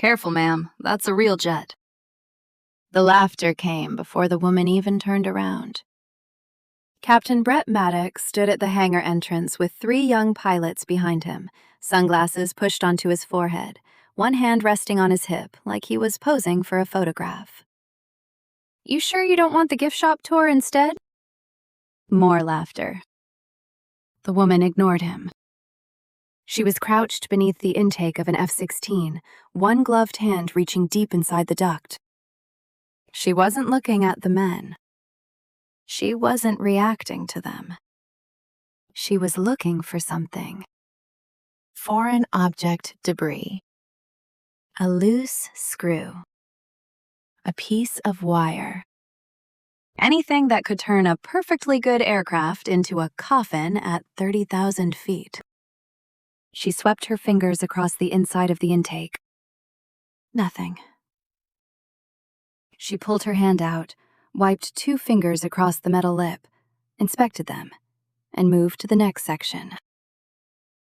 Careful, ma'am. That's a real jet. The laughter came before the woman even turned around. Captain Brett Maddox stood at the hangar entrance with 3 young pilots behind him, sunglasses pushed onto his forehead, one hand resting on his hip like he was posing for a photograph. "You sure you don't want the gift shop tour instead?" More laughter. The woman ignored him. She was crouched beneath the intake of an F-16, one gloved hand reaching deep inside the duct. She wasn't looking at the men. She wasn't reacting to them. She was looking for something. Foreign object debris. A loose screw. A piece of wire. Anything that could turn a perfectly good aircraft into a coffin at 30,000 feet. She swept her fingers across the inside of the intake. Nothing. She pulled her hand out, wiped 2 fingers across the metal lip, inspected them, and moved to the next section.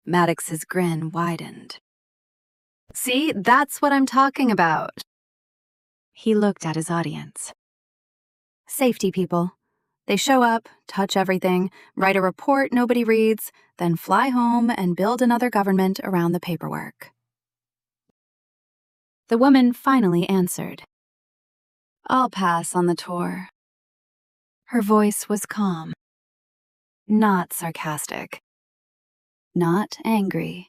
Maddox's grin widened. "See, that's what I'm talking about." He looked at his audience. Safety people. They show up, touch everything, write a report nobody reads, then fly home and build another government around the paperwork. The woman finally answered. "I'll pass on the tour." Her voice was calm. Not sarcastic. Not angry.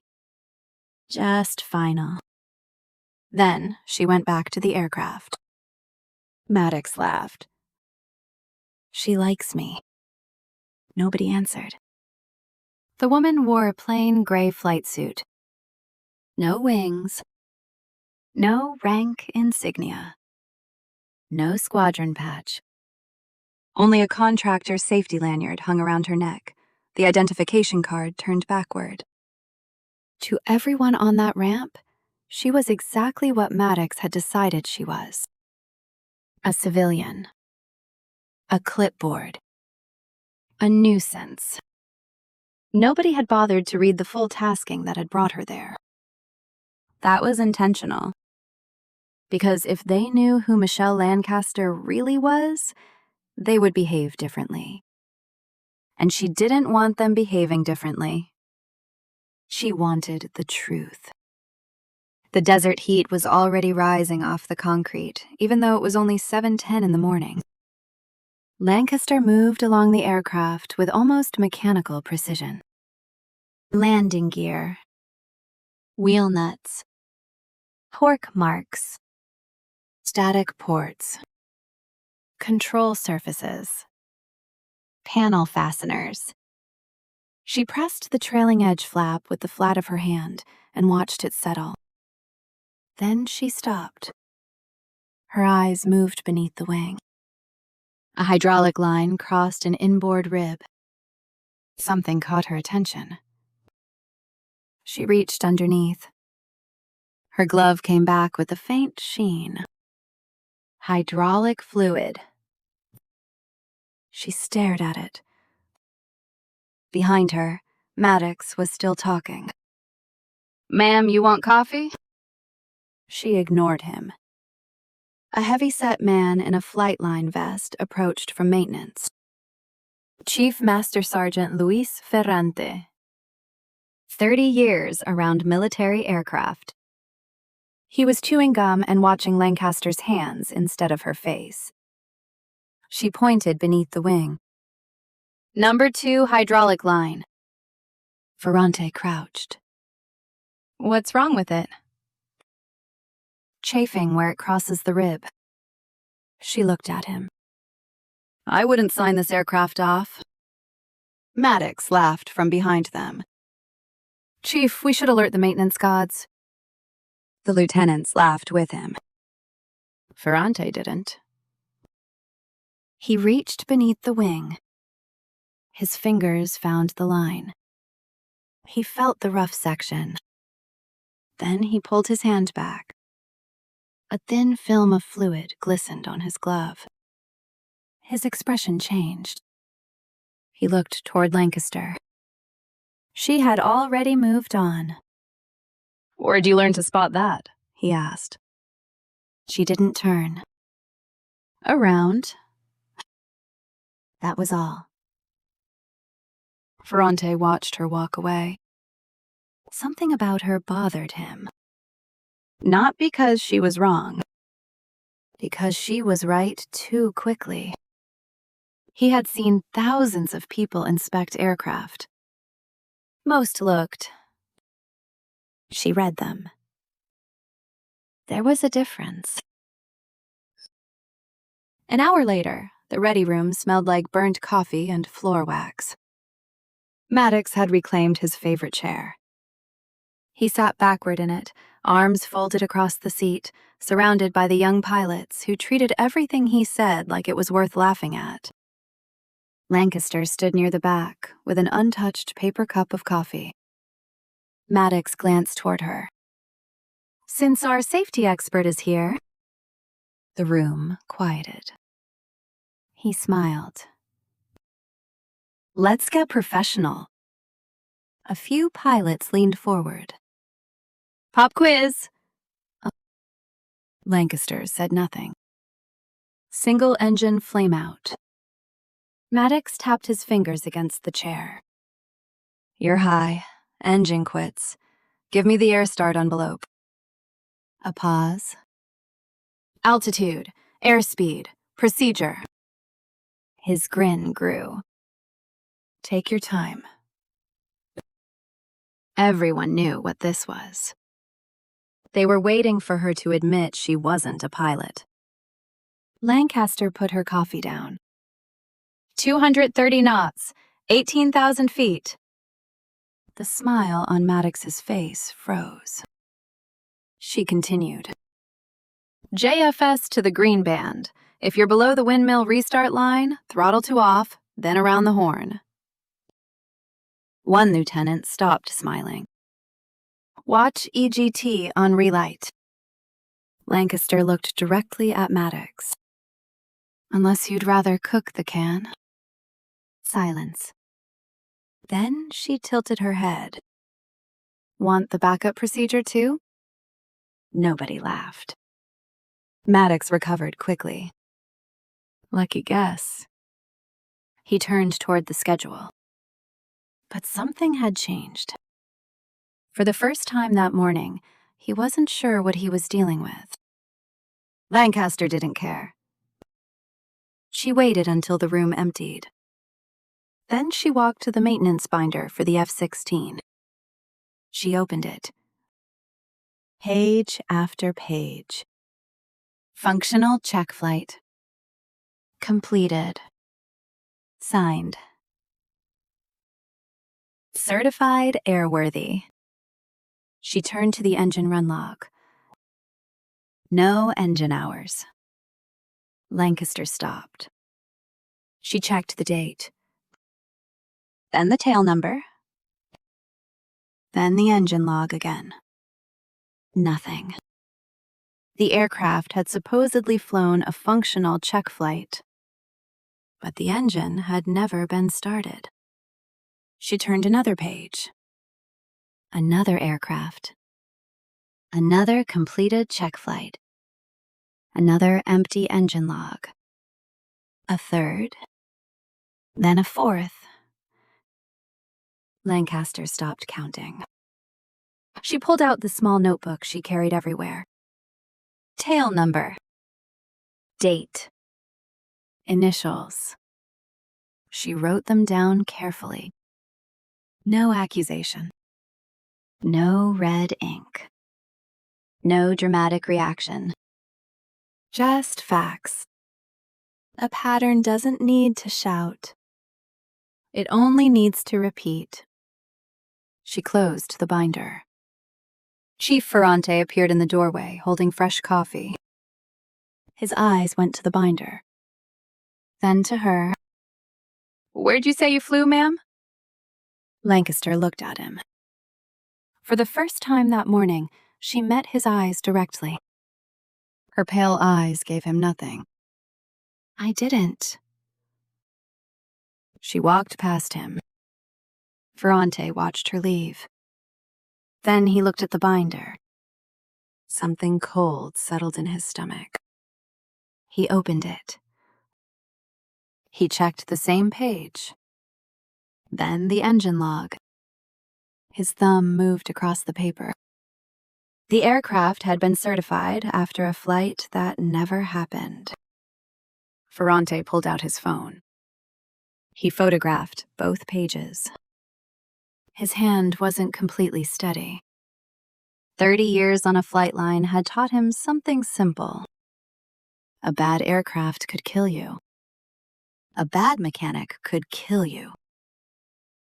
Just final. Then she went back to the aircraft. Maddox laughed. "She likes me." Nobody answered. The woman wore a plain gray flight suit. No wings. No rank insignia. No squadron patch. Only a contractor's safety lanyard hung around her neck, the identification card turned backward. To everyone on that ramp, she was exactly what Maddox had decided she was. A civilian. A clipboard. A nuisance. Nobody had bothered to read the full tasking that had brought her there. That was intentional. Because if they knew who Michelle Lancaster really was, they would behave differently. And she didn't want them behaving differently. She wanted the truth. The desert heat was already rising off the concrete, even though it was only 7:10 in the morning. Lancaster moved along the aircraft with almost mechanical precision. Landing gear. Wheel nuts. Torque marks. Static ports. Control surfaces. Panel fasteners. She pressed the trailing edge flap with the flat of her hand and watched it settle. Then she stopped. Her eyes moved beneath the wing. A hydraulic line crossed an inboard rib. Something caught her attention. She reached underneath. Her glove came back with a faint sheen. Hydraulic fluid. She stared at it. Behind her, Maddox was still talking. "Ma'am, you want coffee?" She ignored him. A heavy-set man in a flight line vest approached from maintenance. Chief Master Sergeant Luis Ferrante. 30 years around military aircraft. He was chewing gum and watching Lancaster's hands instead of her face. She pointed beneath the wing. "Number 2 hydraulic line." Ferrante crouched. "What's wrong with it?" "Chafing where it crosses the rib." She looked at him. "I wouldn't sign this aircraft off." Maddox laughed from behind them. "Chief, we should alert the maintenance gods." The lieutenants laughed with him. Ferrante didn't. He reached beneath the wing. His fingers found the line. He felt the rough section. Then he pulled his hand back. A thin film of fluid glistened on his glove. His expression changed. He looked toward Lancaster. She had already moved on. "Where'd you learn to spot that?" he he asked. She didn't turn. Around. That was all. Ferrante watched her walk away. Something about her bothered him. Not because she was wrong, because she was right too quickly. He had seen thousands of people inspect aircraft. Most looked. She read them. There was a difference. An hour later, the ready room smelled like burnt coffee and floor wax. Maddox had reclaimed his favorite chair. He sat backward in it, arms folded across the seat, surrounded by the young pilots who treated everything he said like it was worth laughing at. Lancaster stood near the back with an untouched paper cup of coffee. Maddox glanced toward her. "Since our safety expert is here..." The room quieted. He smiled. "Let's get professional." A few pilots leaned forward. "Pop quiz." Lancaster said nothing. Single engine flameout. Maddox tapped his fingers against the chair. "You're high. Engine quits. Give me the air start envelope." A pause. "Altitude, airspeed, procedure." His grin grew. "Take your time." Everyone knew what this was. They were waiting for her to admit she wasn't a pilot. Lancaster put her coffee down. 230 knots, 18,000 feet. The smile on Maddox's face froze. She continued. "JFS to the green band. If you're below the windmill restart line, throttle to off, then around the horn." One lieutenant stopped smiling. "Watch EGT on relight." Lancaster looked directly at Maddox. "Unless you'd rather cook the can." Silence. Then she tilted her head. "Want the backup procedure too?" Nobody laughed. Maddox recovered quickly. "Lucky guess." He turned toward the schedule. But something had changed. For the first time that morning, he wasn't sure what he was dealing with. Lancaster didn't care. She waited until the room emptied. Then she walked to the maintenance binder for the F-16. She opened it. Page after page. Functional check flight. Completed. Signed. Certified airworthy. She turned to the engine run log. No engine hours. Lancaster stopped. She checked the date. Then the tail number. Then the engine log again. Nothing. The aircraft had supposedly flown a functional check flight, but the engine had never been started. She turned another page. Another aircraft. Another completed check flight. Another empty engine log. A third. Then a fourth. Lancaster stopped counting. She pulled out the small notebook she carried everywhere. Tail number. Date. Initials. She wrote them down carefully. No accusation. No red ink. No dramatic reaction. Just facts. A pattern doesn't need to shout. It only needs to repeat. She closed the binder. Chief Ferrante appeared in the doorway, holding fresh coffee. His eyes went to the binder. Then to her. "Where'd you say you flew, ma'am?" Lancaster looked at him. For the first time that morning, she met his eyes directly. Her pale eyes gave him nothing. "I didn't." She walked past him. Ferrante watched her leave. Then he looked at the binder. Something cold settled in his stomach. He opened it. He checked the same page. Then the engine log. His thumb moved across the paper. The aircraft had been certified after a flight that never happened. Ferrante pulled out his phone. He photographed both pages. His hand wasn't completely steady. 30 years on a flight line had taught him something simple. A bad aircraft could kill you. A bad mechanic could kill you.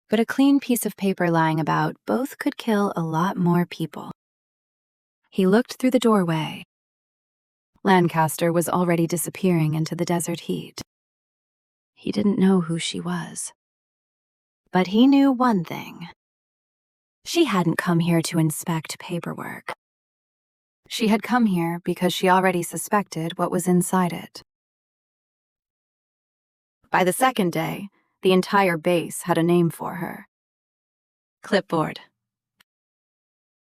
But a clean piece of paper lying about both could kill a lot more people. He looked through the doorway. Lancaster was already disappearing into the desert heat. He didn't know who she was. But he knew one thing. She hadn't come here to inspect paperwork. She had come here because she already suspected what was inside it. By the second day, the entire base had a name for her. Clipboard.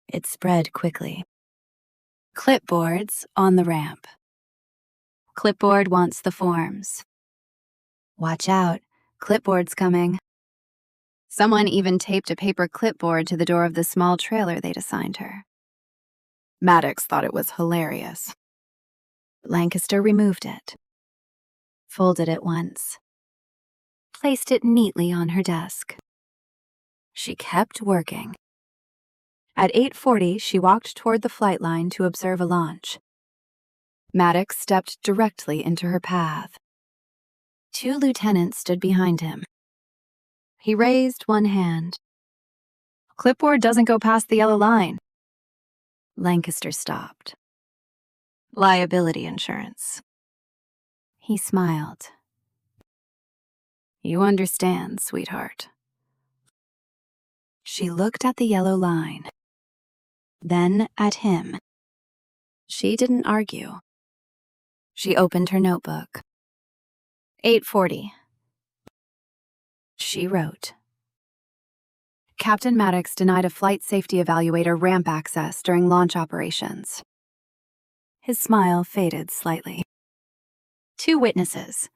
It spread quickly. Clipboard's on the ramp. Clipboard wants the forms. Watch out, Clipboard's coming. Someone even taped a paper clipboard to the door of the small trailer they'd assigned her. Maddox thought it was hilarious. Lancaster removed it, folded it once, placed it neatly on her desk. She kept working. At 8:40, she walked toward the flight line to observe a launch. Maddox stepped directly into her path. 2 lieutenants stood behind him. He raised one hand. Clipboard doesn't go past the yellow line. Lancaster stopped. Liability insurance. He smiled. You understand, sweetheart. She looked at the yellow line, then at him. She didn't argue. She opened her notebook. 8:40. She wrote. Captain Maddox denied a flight safety evaluator ramp access during launch operations. His smile faded slightly. 2 witnesses.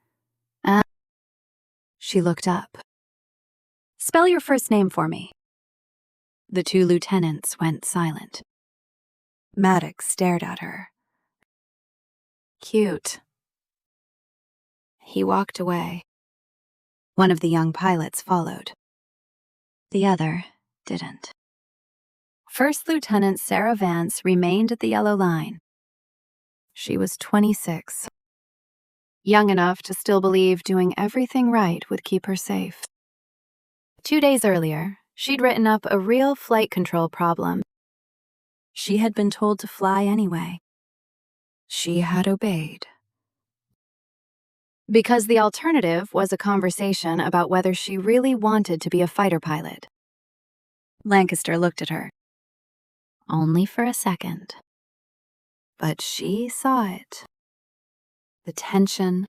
She looked up. Spell your first name for me. The 2 lieutenants went silent. Maddox stared at her. Cute. He walked away. One of the young pilots followed. The other didn't. First Lieutenant Sarah Vance remained at the yellow line. She was 26. Young enough to still believe doing everything right would keep her safe. 2 days earlier, she'd written up a real flight control problem. She had been told to fly anyway. She had obeyed. Because the alternative was a conversation about whether she really wanted to be a fighter pilot. Lancaster looked at her. Only for a second. But she saw it. The tension,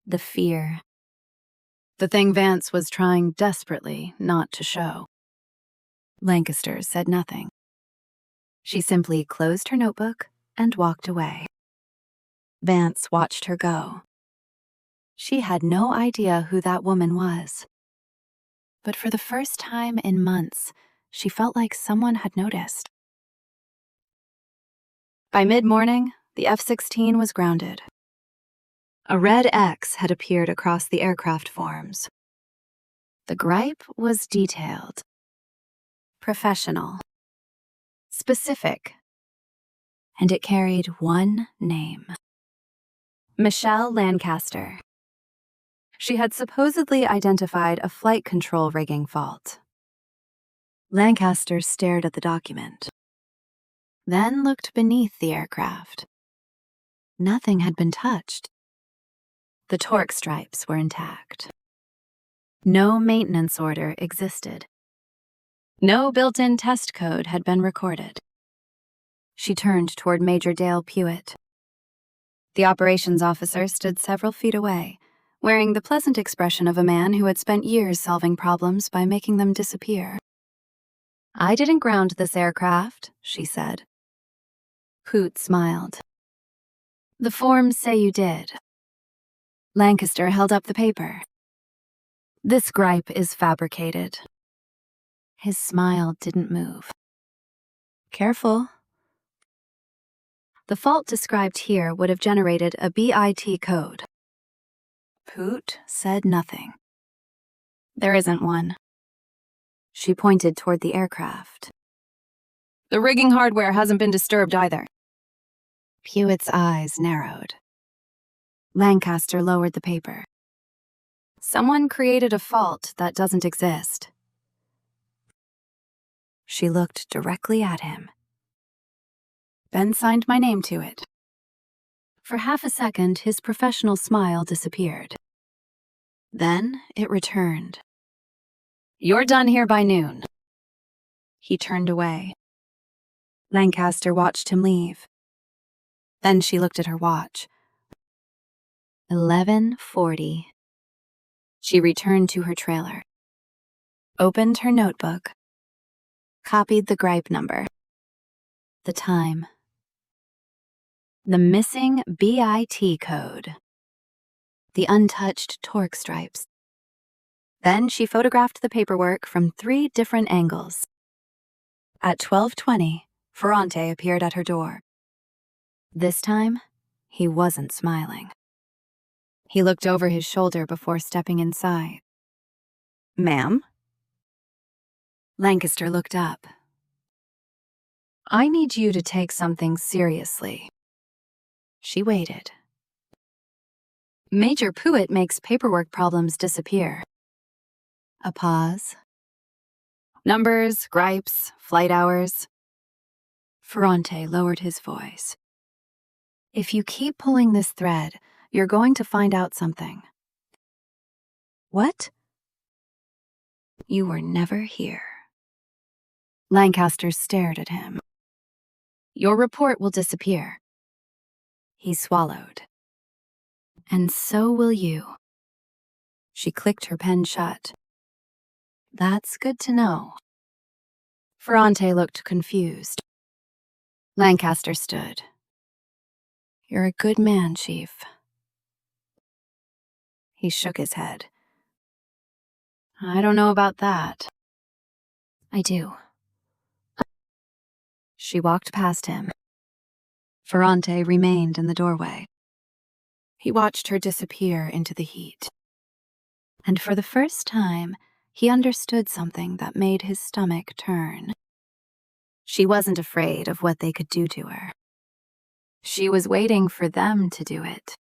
the fear. The thing Vance was trying desperately not to show. Lancaster said nothing. She simply closed her notebook and walked away. Vance watched her go. She had no idea who that woman was. But for the first time in months, she felt like someone had noticed. By mid-morning, the F-16 was grounded. A red X had appeared across the aircraft forms. The gripe was detailed, professional, specific, and it carried one name. Michelle Lancaster. She had supposedly identified a flight control rigging fault. Lancaster stared at the document, then looked beneath the aircraft. Nothing had been touched. The torque stripes were intact. No maintenance order existed. No built-in test code had been recorded. She turned toward Major Dale Puit. The operations officer stood several feet away, wearing the pleasant expression of a man who had spent years solving problems by making them disappear. I didn't ground this aircraft, she said. Puit smiled. The forms say you did. Lancaster held up the paper. This gripe is fabricated. His smile didn't move. Careful. The fault described here would have generated a BIT code. Puit said nothing. There isn't one. She pointed toward the aircraft. The rigging hardware hasn't been disturbed either. Puit's eyes narrowed. Lancaster lowered the paper. Someone created a fault that doesn't exist. She looked directly at him. Ben signed my name to it. For half a second, his professional smile disappeared. Then it returned. You're done here by noon. He turned away. Lancaster watched him leave. Then she looked at her watch. 11:40. She returned to her trailer. Opened her notebook. Copied the gripe number. The time. The missing BIT code. The untouched torque stripes. Then she photographed the paperwork from 3 different angles. At 12:20, Ferrante appeared at her door. This time, he wasn't smiling. He looked over his shoulder before stepping inside. Ma'am? Lancaster looked up. I need you to take something seriously. She waited. Major Puit makes paperwork problems disappear. A pause. Numbers, gripes, flight hours. Ferrante lowered his voice. If you keep pulling this thread, you're going to find out something. What? You were never here. Lancaster stared at him. Your report will disappear. He swallowed. And so will you. She clicked her pen shut. That's good to know. Ferrante looked confused. Lancaster stood. You're a good man, Chief. He shook his head. I don't know about that. I do. She walked past him. Ferrante remained in the doorway. He watched her disappear into the heat. And for the first time, he understood something that made his stomach turn. She wasn't afraid of what they could do to her. She was waiting for them to do it.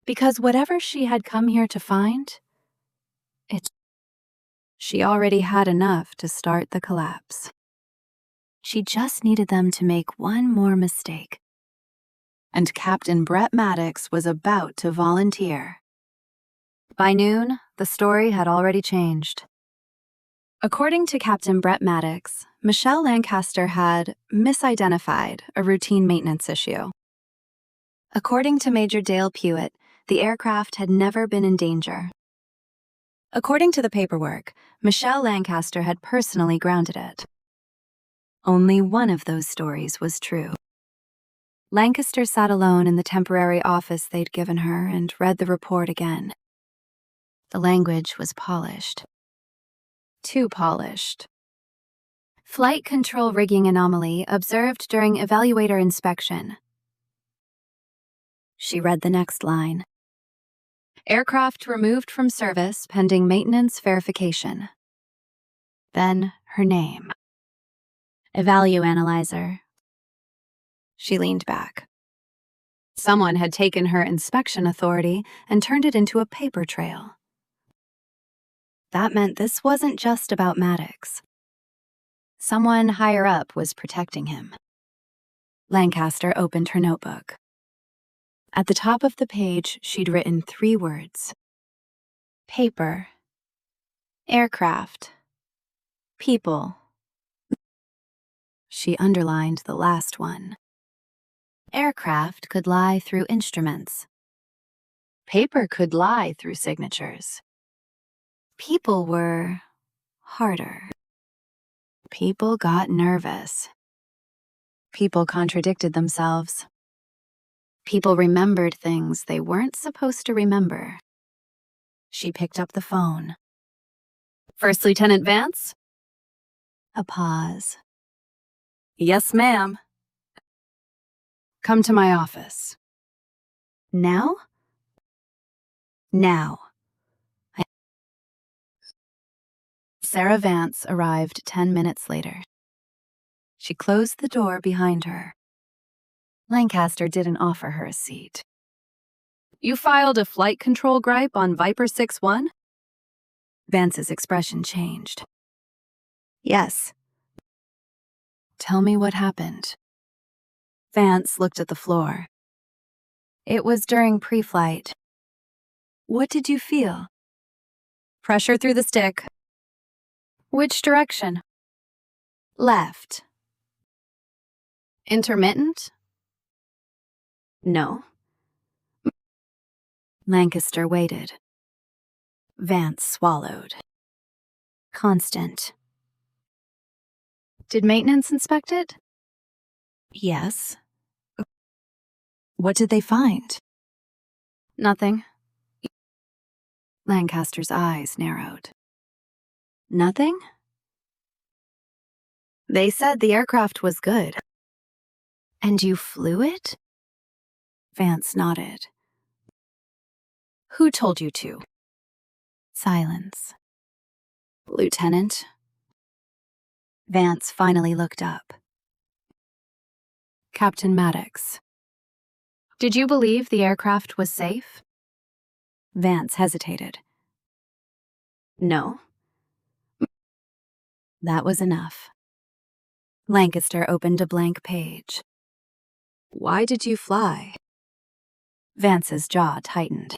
Because whatever she had come here to find, she already had enough to start the collapse. She just needed them to make one more mistake. And Captain Brett Maddox was about to volunteer. By noon, the story had already changed. According to Captain Brett Maddox, Michelle Lancaster had misidentified a routine maintenance issue. According to Major Dale Puit, the aircraft had never been in danger. According to the paperwork, Michelle Lancaster had personally grounded it. Only one of those stories was true. Lancaster sat alone in the temporary office they'd given her and read the report again. The language was polished. Too polished. Flight control rigging anomaly observed during evaluator inspection. She read the next line. Aircraft removed from service pending maintenance verification. Then her name. Evalu analyzer. She leaned back. Someone had taken her inspection authority and turned it into a paper trail. That meant this wasn't just about Maddox. Someone higher up was protecting him. Lancaster opened her notebook. At the top of the page, she'd written 3 words. Paper. Aircraft. People. She underlined the last one. Aircraft could lie through instruments. Paper could lie through signatures. People were harder. People got nervous. People contradicted themselves. People remembered things they weren't supposed to remember. She picked up the phone. First Lieutenant Vance? A pause. Yes, ma'am. Come to my office. Now? Now. Sarah Vance arrived 10 minutes later. She closed the door behind her. Lancaster didn't offer her a seat. You filed a flight control gripe on Viper 6-1? Vance's expression changed. Yes. Tell me what happened. Vance looked at the floor. It was during pre-flight. What did you feel? Pressure through the stick. Which direction? Left. Intermittent? No. Lancaster waited. Vance swallowed. Constant. Did maintenance inspect it? Yes. What did they find? Nothing. Lancaster's eyes narrowed. Nothing? They said the aircraft was good. And you flew it? Vance nodded. Who told you to? Silence. Lieutenant? Vance finally looked up. Captain Maddox. Did you believe the aircraft was safe? Vance hesitated. No. That was enough. Lancaster opened a blank page. Why did you fly? Vance's jaw tightened.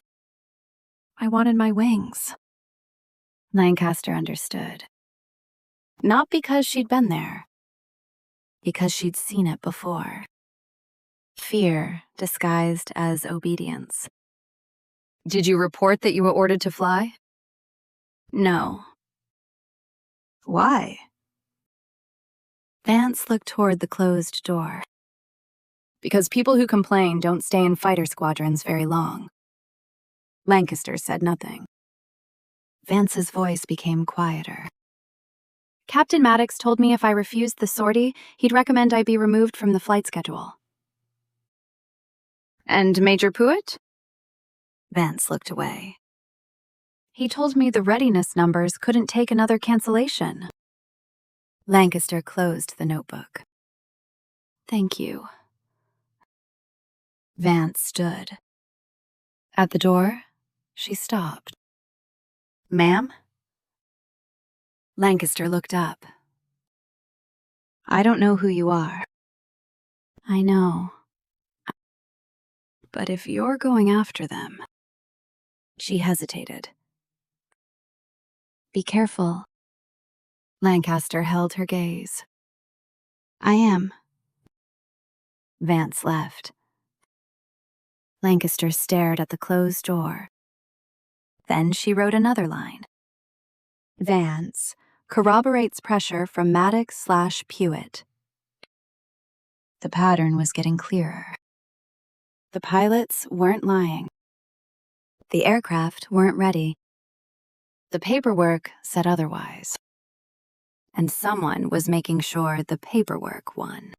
I wanted my wings. Lancaster understood. Not because she'd been there. Because she'd seen it before. Fear disguised as obedience. Did you report that you were ordered to fly? No. Why? Vance looked toward the closed door. Because people who complain don't stay in fighter squadrons very long. Lancaster said nothing. Vance's voice became quieter. Captain Maddox told me if I refused the sortie, he'd recommend I be removed from the flight schedule. And Major Puit? Vance looked away. He told me the readiness numbers couldn't take another cancellation. Lancaster closed the notebook. Thank you. Vance stood. At the door, she stopped. Ma'am? Lancaster looked up. I don't know who you are. I know. But if you're going after them... She hesitated. Be careful. Lancaster held her gaze. I am. Vance left. Lancaster stared at the closed door. Then she wrote another line. Vance corroborates pressure from Maddox/Puit. The pattern was getting clearer. The pilots weren't lying. The aircraft weren't ready. The paperwork said otherwise. And someone was making sure the paperwork won.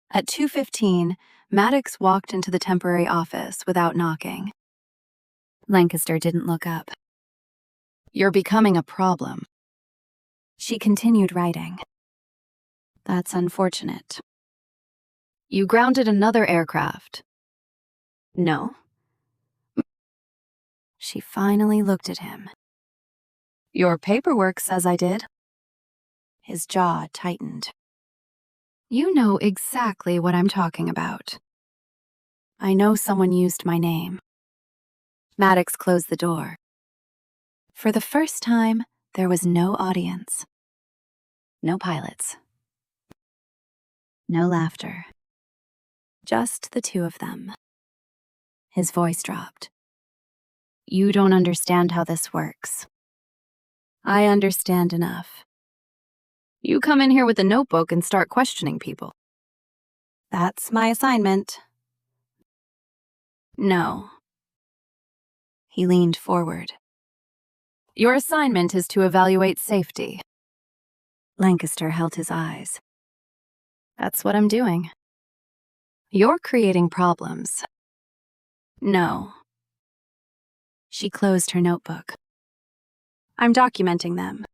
At 2:15, Maddox walked into the temporary office without knocking. Lancaster didn't look up. You're becoming a problem. She continued writing. That's unfortunate. You grounded another aircraft. No. She finally looked at him. Your paperwork says I did. His jaw tightened. You know exactly what I'm talking about. I know someone used my name. Maddox closed the door. For the first time, there was no audience. No pilots. No laughter. Just the two of them. His voice dropped. You don't understand how this works. I understand enough. You come in here with a notebook and start questioning people. That's my assignment. No. He leaned forward. Your assignment is to evaluate safety. Lancaster held his eyes. That's what I'm doing. You're creating problems. No. She closed her notebook. I'm documenting them.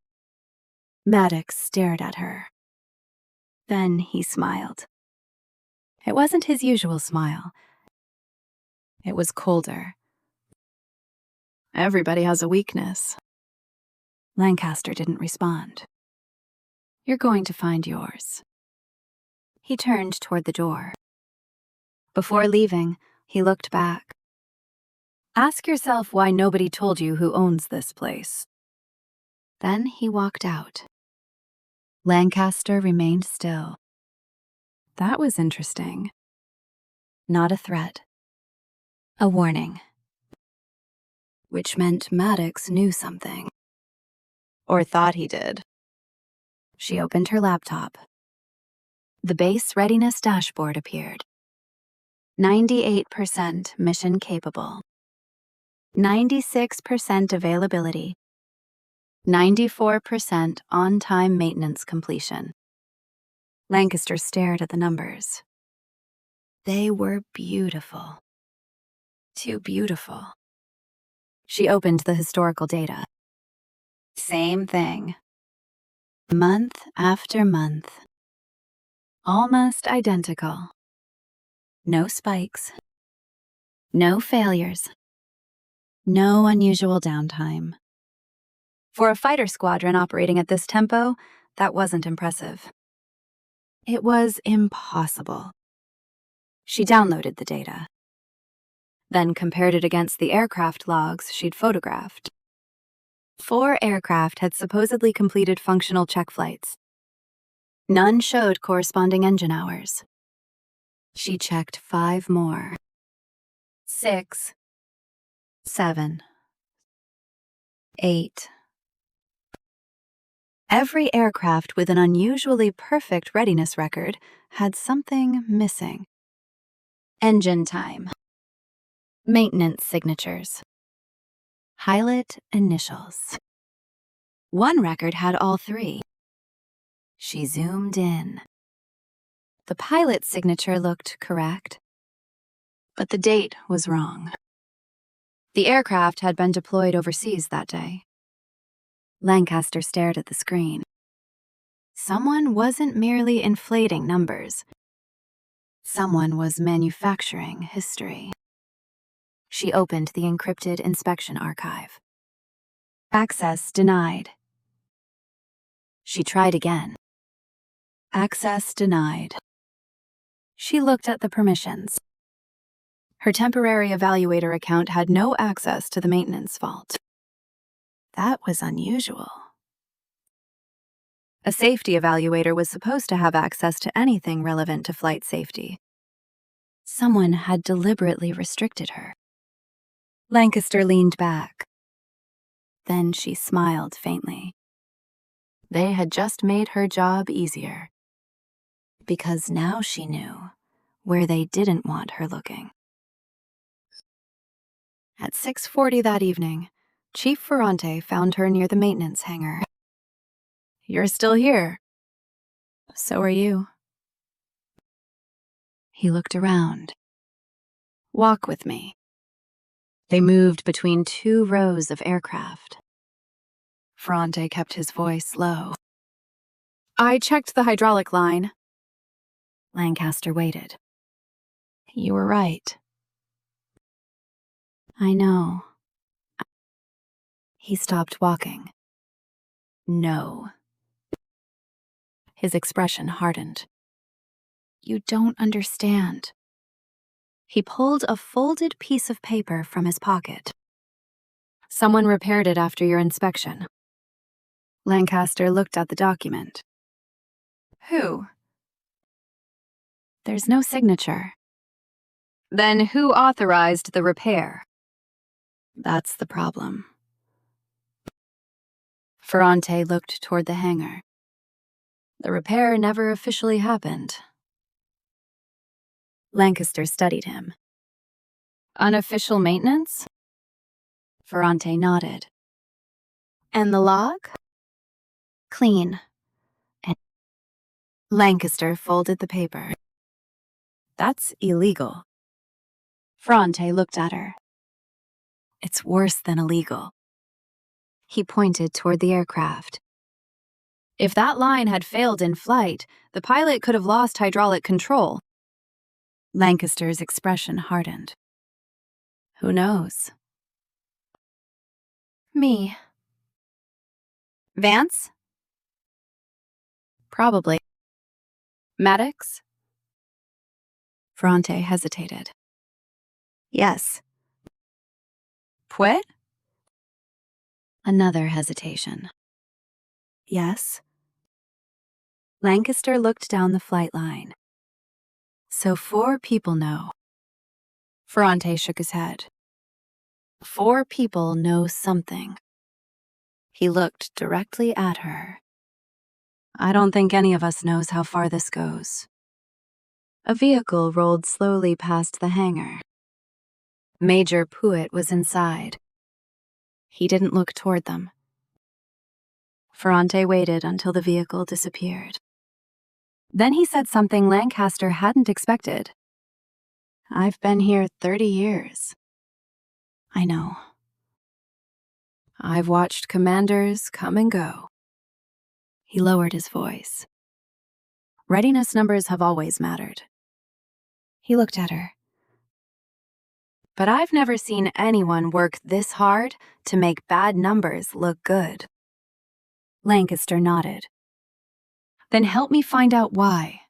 Maddox stared at her. Then he smiled. It wasn't his usual smile. It was colder. Everybody has a weakness. Lancaster didn't respond. You're going to find yours. He turned toward the door. Before leaving, he looked back. Ask yourself why nobody told you who owns this place. Then he walked out. Lancaster remained still. That was interesting. Not a threat. A warning. Which meant Maddox knew something. Or thought he did. She opened her laptop. The base readiness dashboard appeared. 98% mission capable. 96% availability. 94% on-time maintenance completion. Lancaster stared at the numbers. They were beautiful. Too beautiful. She opened the historical data. Same thing. Month after month. Almost identical. No spikes. No failures. No unusual downtime. For a fighter squadron operating at this tempo, that wasn't impressive. It was impossible. She downloaded the data, then compared it against the aircraft logs she'd photographed. 4 aircraft had supposedly completed functional check flights. None showed corresponding engine hours. She checked 5 more. 6. 7. 8. Every aircraft with an unusually perfect readiness record had something missing. Engine time. Maintenance signatures. Pilot initials. One record had all 3. She zoomed in. The pilot's signature looked correct, but the date was wrong. The aircraft had been deployed overseas that day. Lancaster stared at the screen. Someone wasn't merely inflating numbers. Someone was manufacturing history. She opened the encrypted inspection archive. Access denied. She tried again. Access denied. She looked at the permissions. Her temporary evaluator account had no access to the maintenance vault. That was unusual. A safety evaluator was supposed to have access to anything relevant to flight safety. Someone had deliberately restricted her. Lancaster leaned back. Then she smiled faintly. They had just made her job easier. Because now she knew where they didn't want her looking. At 6:40 that evening, Chief Ferrante found her near the maintenance hangar. You're still here. So are you. He looked around. Walk with me. They moved between 2 rows of aircraft. Ferrante kept his voice low. I checked the hydraulic line. Lancaster waited. You were right. I know. He stopped walking. No. His expression hardened. You don't understand. He pulled a folded piece of paper from his pocket. Someone repaired it after your inspection. Lancaster looked at the document. Who? There's no signature. Then who authorized the repair? That's the problem. Ferrante looked toward the hangar. The repair never officially happened. Lancaster studied him. Unofficial maintenance? Ferrante nodded. And the log? Clean. And Lancaster folded the paper. That's illegal. Ferrante looked at her. It's worse than illegal. He pointed toward the aircraft. If that line had failed in flight, the pilot could have lost hydraulic control. Lancaster's expression hardened. Who knows? Me. Vance? Probably. Maddox? Ferrante hesitated. Yes. Puit? Another hesitation. Yes. Lancaster looked down the flight line. So 4 people know. Ferrante shook his head. 4 people know something. He looked directly at her. I don't think any of us knows how far this goes. A vehicle rolled slowly past the hangar. Major Puit was inside. He didn't look toward them. Ferrante waited until the vehicle disappeared. Then he said something Lancaster hadn't expected. I've been here 30 years. I know. I've watched commanders come and go. He lowered his voice. Readiness numbers have always mattered. He looked at her. But I've never seen anyone work this hard to make bad numbers look good. Lancaster nodded. Then help me find out why.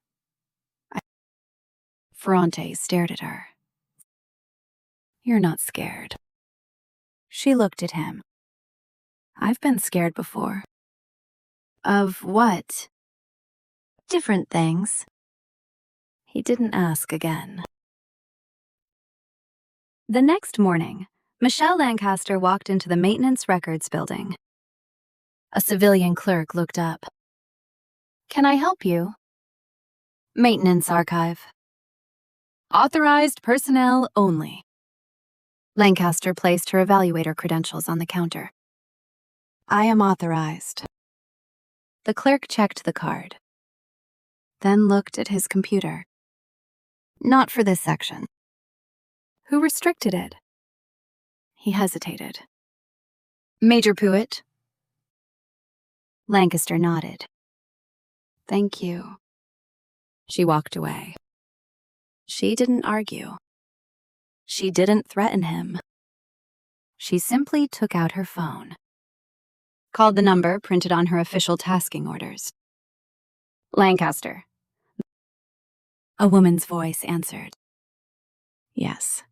Ferrante stared at her. You're not scared. She looked at him. I've been scared before. Of what? Different things. He didn't ask again. The next morning, Michelle Lancaster walked into the maintenance records building. A civilian clerk looked up. Can I help you? Maintenance archive. Authorized personnel only. Lancaster placed her evaluator credentials on the counter. I am authorized. The clerk checked the card, then looked at his computer. Not for this section. Who restricted it? He hesitated. Major Puit? Lancaster nodded. Thank you. She walked away. She didn't argue. She didn't threaten him. She simply took out her phone. Called the number printed on her official tasking orders. Lancaster. A woman's voice answered. Yes.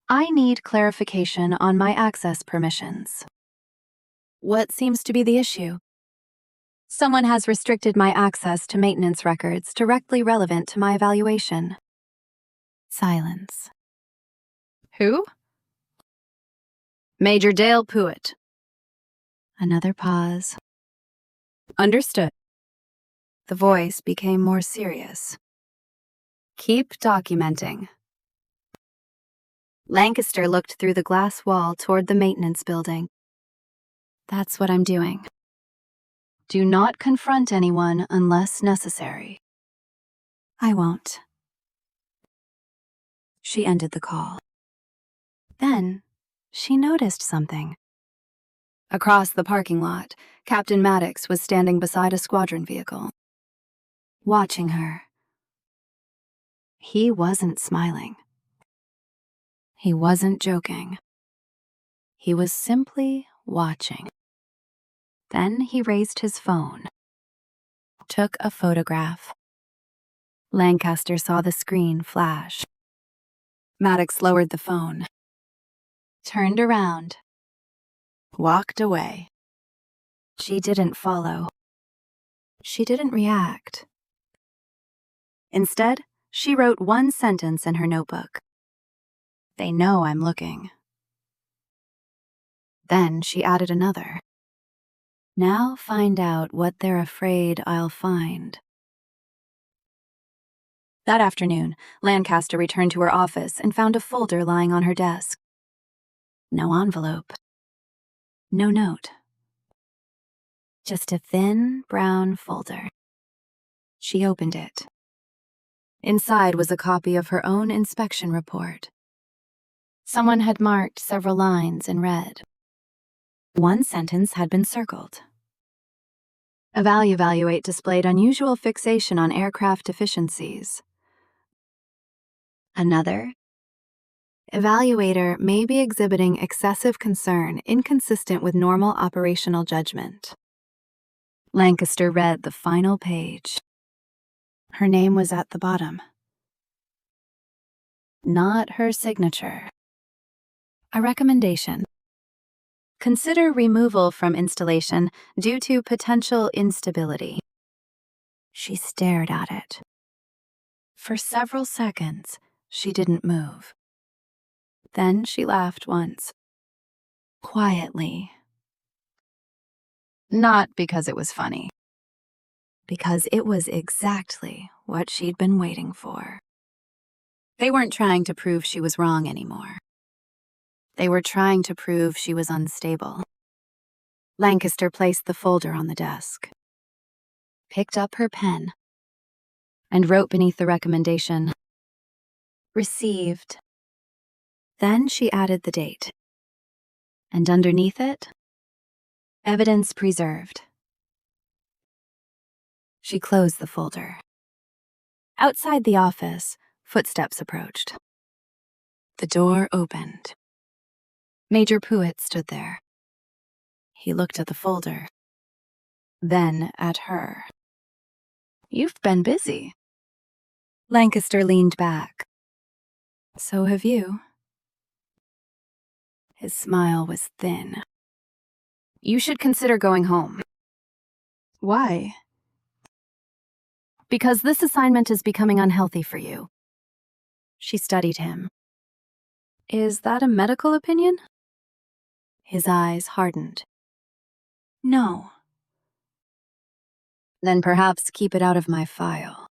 I need clarification on my access permissions. What seems to be the issue? Someone has restricted my access to maintenance records directly relevant to my evaluation. Silence. Who? Major Dale Puit. Another pause. Understood. The voice became more serious. Keep documenting. Lancaster looked through the glass wall toward the maintenance building. That's what I'm doing. Do not confront anyone unless necessary. I won't. She ended the call. Then, she noticed something. Across the parking lot, Captain Maddox was standing beside a squadron vehicle, watching her. He wasn't smiling. He wasn't joking. He was simply watching. Then he raised his phone, took a photograph. Lancaster saw the screen flash. Maddox lowered the phone, turned around, walked away. She didn't follow. She didn't react. Instead, she wrote one sentence in her notebook. They know I'm looking. Then she added another. Now find out what they're afraid I'll find. That afternoon, Lancaster returned to her office and found a folder lying on her desk. No envelope. No note. Just a thin, brown folder. She opened it. Inside was a copy of her own inspection report. Someone had marked several lines in red. One sentence had been circled. Evaluate displayed unusual fixation on aircraft deficiencies. Another. Evaluator may be exhibiting excessive concern inconsistent with normal operational judgment. Lancaster read the final page. Her name was at the bottom. Not her signature. A recommendation. Consider removal from installation due to potential instability. She stared at it. For several seconds, she didn't move. Then she laughed once. Quietly. Not because it was funny. Because it was exactly what she'd been waiting for. They weren't trying to prove she was wrong anymore. They were trying to prove she was unstable. Lancaster placed the folder on the desk, picked up her pen, and wrote beneath the recommendation, "Received." Then she added the date. And underneath it, "Evidence preserved." She closed the folder. Outside the office, footsteps approached. The door opened. Major Puit stood there. He looked at the folder, then at her. "You've been busy." Lancaster leaned back. "So have you." His smile was thin. "You should consider going home." "Why?" "Because this assignment is becoming unhealthy for you." She studied him. "Is that a medical opinion?" His eyes hardened. "No." "Then perhaps keep it out of my file."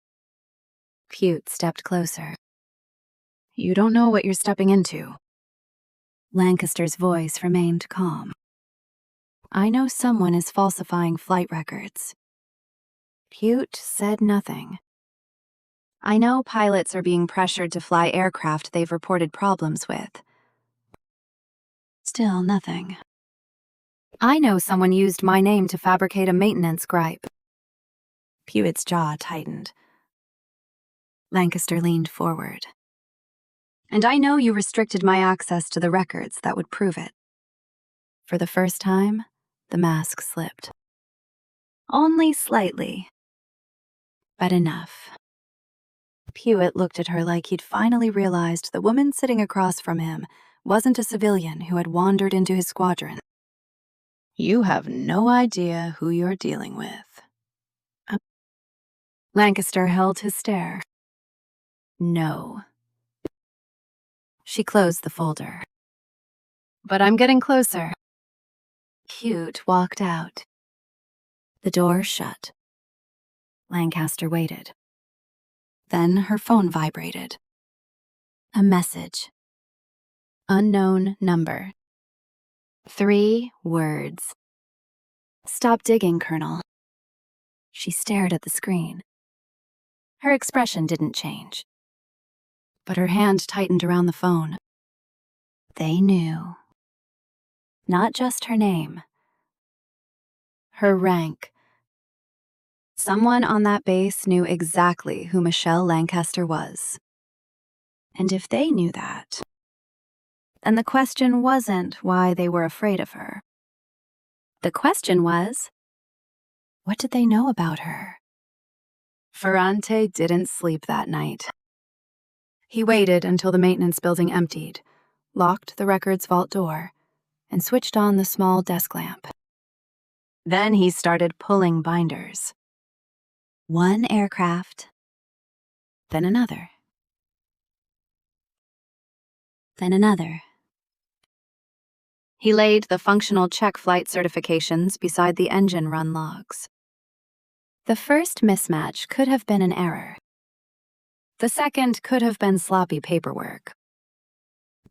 Puit stepped closer. "You don't know what you're stepping into." Lancaster's voice remained calm. "I know someone is falsifying flight records." Puit said nothing. "I know pilots are being pressured to fly aircraft they've reported problems with." Still nothing. "I know someone used my name to fabricate a maintenance gripe." Puit's jaw tightened. Lancaster leaned forward. "And I know you restricted my access to the records that would prove it." For the first time, the mask slipped. Only slightly. But enough. Puit looked at her like he'd finally realized the woman sitting across from him wasn't a civilian who had wandered into his squadron. "You have no idea who you're dealing with." Lancaster held his stare. "No." She closed the folder. "But I'm getting closer." Puit walked out. The door shut. Lancaster waited. Then her phone vibrated. A message. Unknown number. 3 words. "Stop digging, Colonel." She stared at the screen. Her expression didn't change. But her hand tightened around the phone. They knew. Not just her name. Her rank. Someone on that base knew exactly who Michelle Lancaster was. And if they knew that, then the question wasn't why they were afraid of her. The question was, what did they know about her? Ferrante didn't sleep that night. He waited until the maintenance building emptied, locked the records vault door, and switched on the small desk lamp. Then he started pulling binders. One aircraft, then another, then another. He laid the functional check flight certifications beside the engine run logs. The first mismatch could have been an error. The second could have been sloppy paperwork.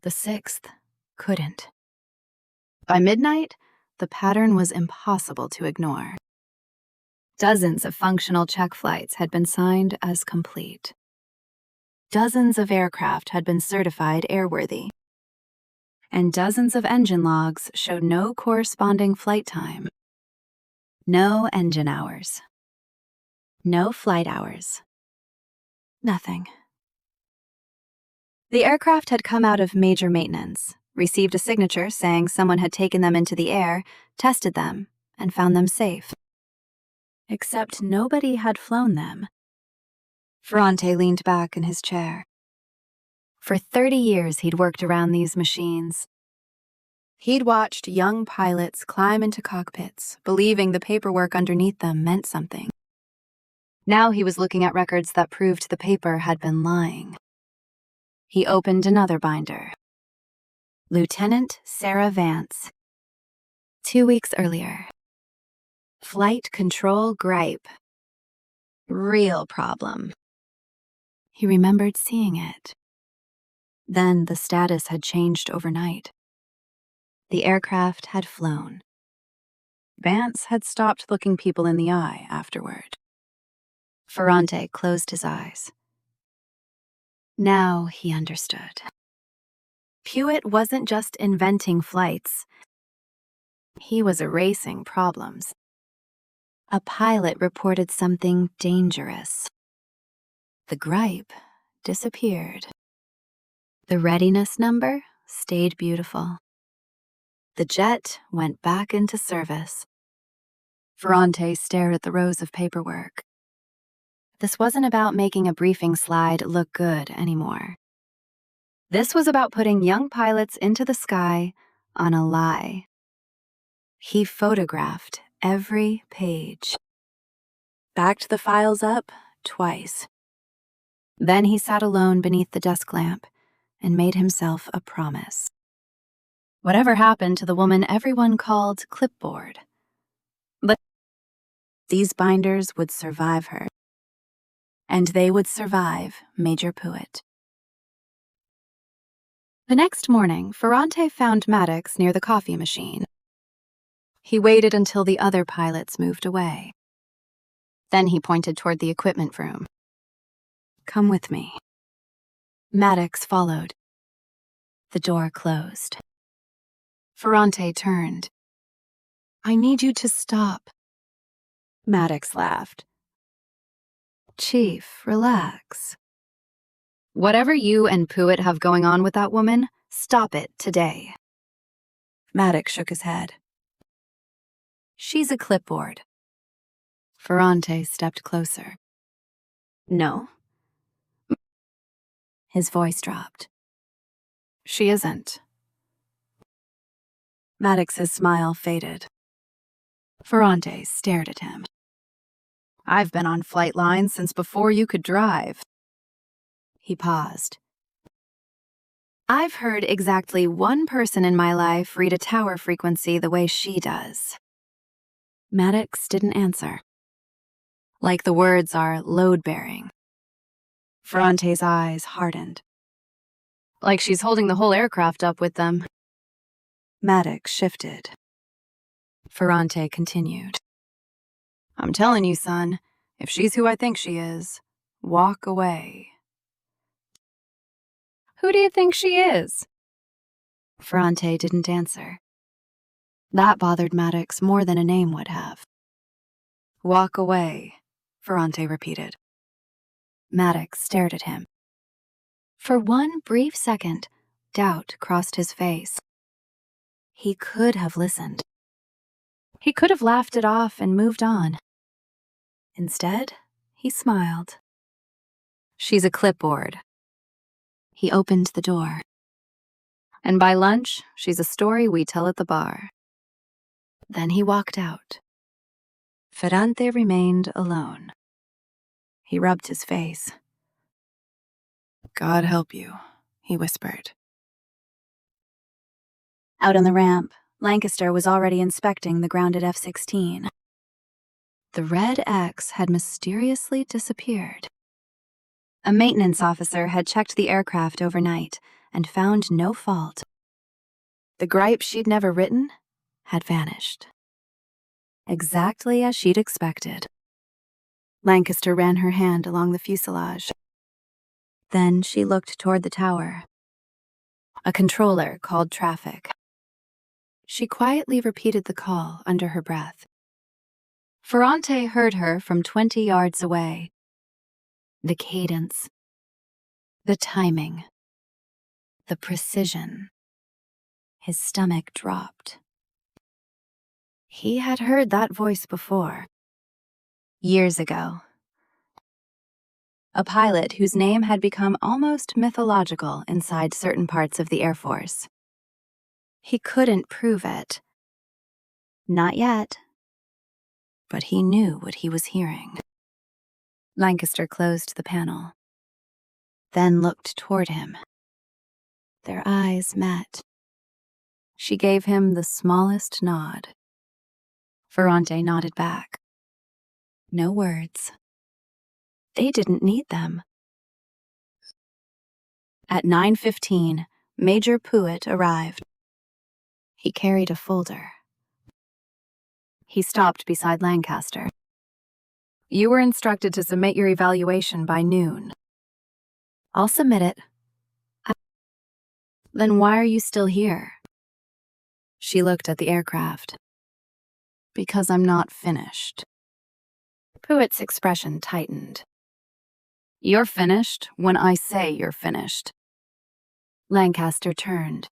The sixth couldn't. By midnight, the pattern was impossible to ignore. Dozens of functional check flights had been signed as complete. Dozens of aircraft had been certified airworthy. And dozens of engine logs showed no corresponding flight time. No engine hours. No flight hours. Nothing. The aircraft had come out of major maintenance, received a signature saying someone had taken them into the air, tested them, and found them safe. Except nobody had flown them. Ferrante leaned back in his chair. For 30 years he'd worked around these machines. He'd watched young pilots climb into cockpits, believing the paperwork underneath them meant something. Now he was looking at records that proved the paper had been lying. He opened another binder. Lieutenant Sarah Vance. 2 weeks earlier. Flight control gripe. Real problem. He remembered seeing it. Then the status had changed overnight. The aircraft had flown. Vance had stopped looking people in the eye afterward. Ferrante closed his eyes. Now he understood. Puit wasn't just inventing flights. He was erasing problems. A pilot reported something dangerous. The gripe disappeared. The readiness number stayed beautiful. The jet went back into service. Ferrante stared at the rows of paperwork. This wasn't about making a briefing slide look good anymore. This was about putting young pilots into the sky on a lie. He photographed every page. Backed the files up twice. Then he sat alone beneath the desk lamp and made himself a promise. Whatever happened to the woman everyone called Clipboard? But these binders would survive her. And they would survive Major Puit. The next morning, Ferrante found Maddox near the coffee machine. He waited until the other pilots moved away. Then he pointed toward the equipment room. Come with me. Maddox followed. The door closed. Ferrante turned. I need you to stop. Maddox laughed. Chief, relax. Whatever you and Puit have going on with that woman, stop it today. Maddox shook his head. She's a clipboard. Ferrante stepped closer. No. His voice dropped. She isn't. Maddox's smile faded. Ferrante stared at him. I've been on flight lines since before you could drive. He paused. I've heard exactly one person in my life read a tower frequency the way she does. Maddox didn't answer. Like the words are load-bearing. Ferrante's eyes hardened. Like she's holding the whole aircraft up with them. Maddox shifted. Ferrante continued. I'm telling you, son, if she's who I think she is, walk away. Who do you think she is? Ferrante didn't answer. That bothered Maddox more than a name would have. Walk away, Ferrante repeated. Maddox stared at him. For one brief second, doubt crossed his face. He could have listened. He could have laughed it off and moved on. Instead, he smiled. She's a clipboard. He opened the door. And by lunch, she's a story we tell at the bar. Then he walked out. Ferrante remained alone. He rubbed his face. God help you, he whispered. Out on the ramp, Lancaster was already inspecting the grounded F-16. The red X had mysteriously disappeared. A maintenance officer had checked the aircraft overnight and found no fault. The gripe she'd never written had vanished. Exactly as she'd expected. Lancaster ran her hand along the fuselage. Then she looked toward the tower. A controller called traffic. She quietly repeated the call under her breath. Ferrante heard her from 20 yards away. The cadence, the timing, the precision. His stomach dropped. He had heard that voice before. Years ago. A pilot whose name had become almost mythological inside certain parts of the Air Force. He couldn't prove it. Not yet. But he knew what he was hearing. Lancaster closed the panel, then looked toward him. Their eyes met. She gave him the smallest nod. Ferrante nodded back. No words. They didn't need them. At 9:15, Major Puit arrived. He carried a folder. He stopped beside Lancaster. You were instructed to submit your evaluation by noon. I'll submit it. Then why are you still here? She looked at the aircraft. Because I'm not finished. Puit's expression tightened. You're finished when I say you're finished. Lancaster turned.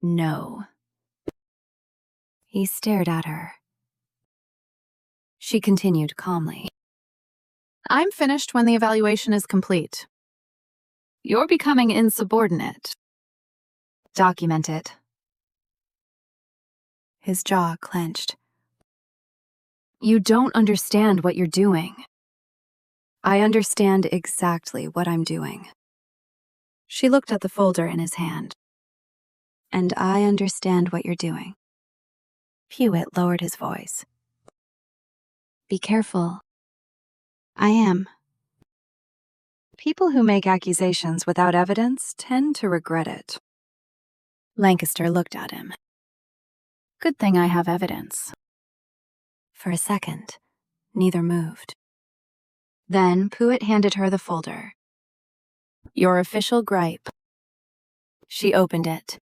No. He stared at her. She continued calmly. I'm finished when the evaluation is complete. You're becoming insubordinate. Document it. His jaw clenched. You don't understand what you're doing. I understand exactly what I'm doing. She looked at the folder in his hand. And I understand what you're doing. Puit lowered his voice. Be careful. I am. People who make accusations without evidence tend to regret it. Lancaster looked at him. Good thing I have evidence. For a second, neither moved. Then Puit handed her the folder. Your official gripe. She opened it.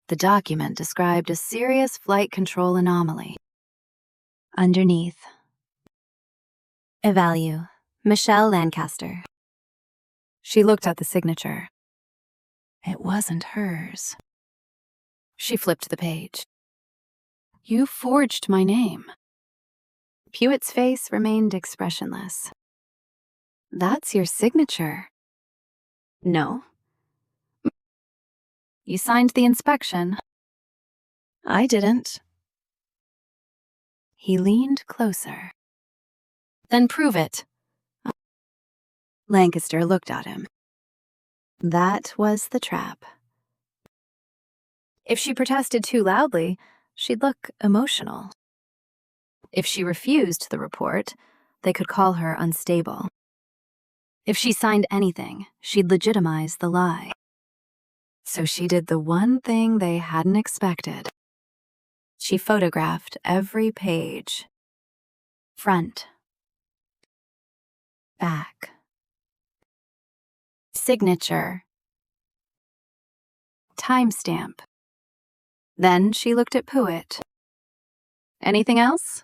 The document described a serious flight control anomaly. Underneath. Evalu, Michelle Lancaster. She looked at the signature. It wasn't hers. She flipped the page. You forged my name. Puit's face remained expressionless. That's your signature. No. You signed the inspection. I didn't. He leaned closer. Then prove it. Lancaster looked at him. That was the trap. If she protested too loudly, she'd look emotional. If she refused the report, they could call her unstable. If she signed anything, she'd legitimize the lie. So she did the one thing they hadn't expected. She photographed every page. Front. Back. Signature. Timestamp. Then she looked at Puit. Anything else?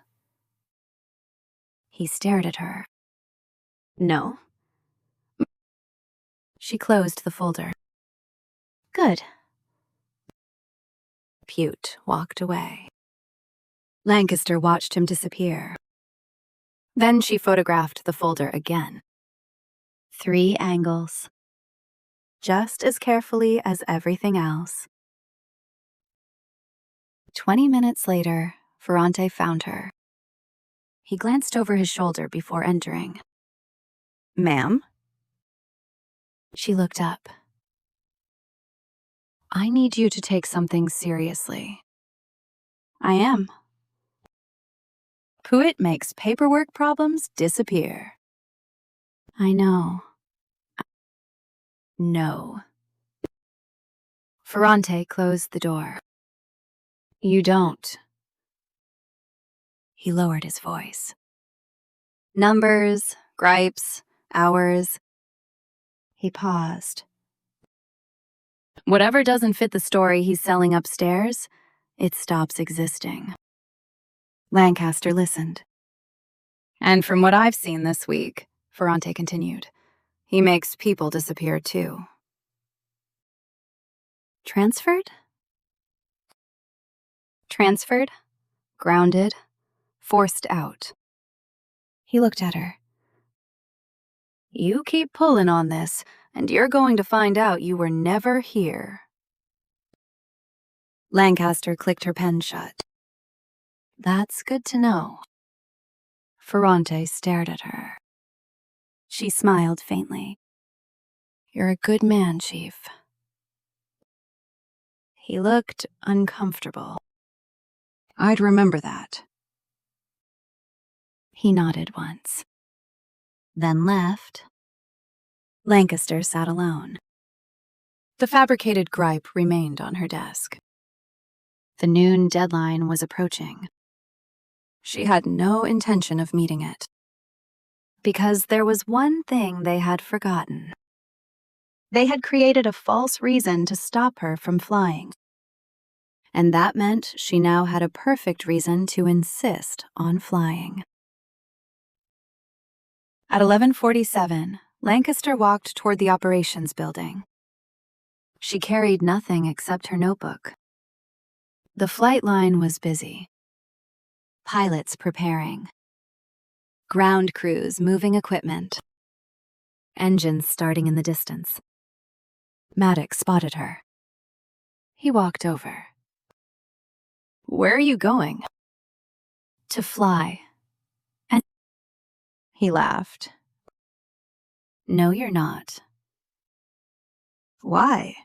He stared at her. No. She closed the folder. Good. Puit walked away. Lancaster watched him disappear. Then she photographed the folder again. 3 angles. Just as carefully as everything else. 20 minutes later, Ferrante found her. He glanced over his shoulder before entering. Ma'am? She looked up. I need you to take something seriously. I am. Puit makes paperwork problems disappear. I know. No. Ferrante closed the door. You don't. He lowered his voice. Numbers, gripes, hours. He paused. Whatever doesn't fit the story he's selling upstairs, it stops existing. Lancaster listened. And from what I've seen this week, Ferrante continued, he makes people disappear too. Transferred? Transferred, grounded, forced out. He looked at her. You keep pulling on this, and you're going to find out you were never here. Lancaster clicked her pen shut. That's good to know. Ferrante stared at her. She smiled faintly. You're a good man, Chief. He looked uncomfortable. I'd remember that. He nodded once, then left. Lancaster sat alone. The fabricated gripe remained on her desk. The noon deadline was approaching. She had no intention of meeting it, because there was one thing they had forgotten. They had created a false reason to stop her from flying. And that meant she now had a perfect reason to insist on flying. At 11:47, Lancaster walked toward the operations building. She carried nothing except her notebook. The flight line was busy. Pilots preparing. Ground crews moving equipment. Engines starting in the distance. Maddox spotted her. He walked over. Where are you going? To fly. And he laughed. No, you're not. Why?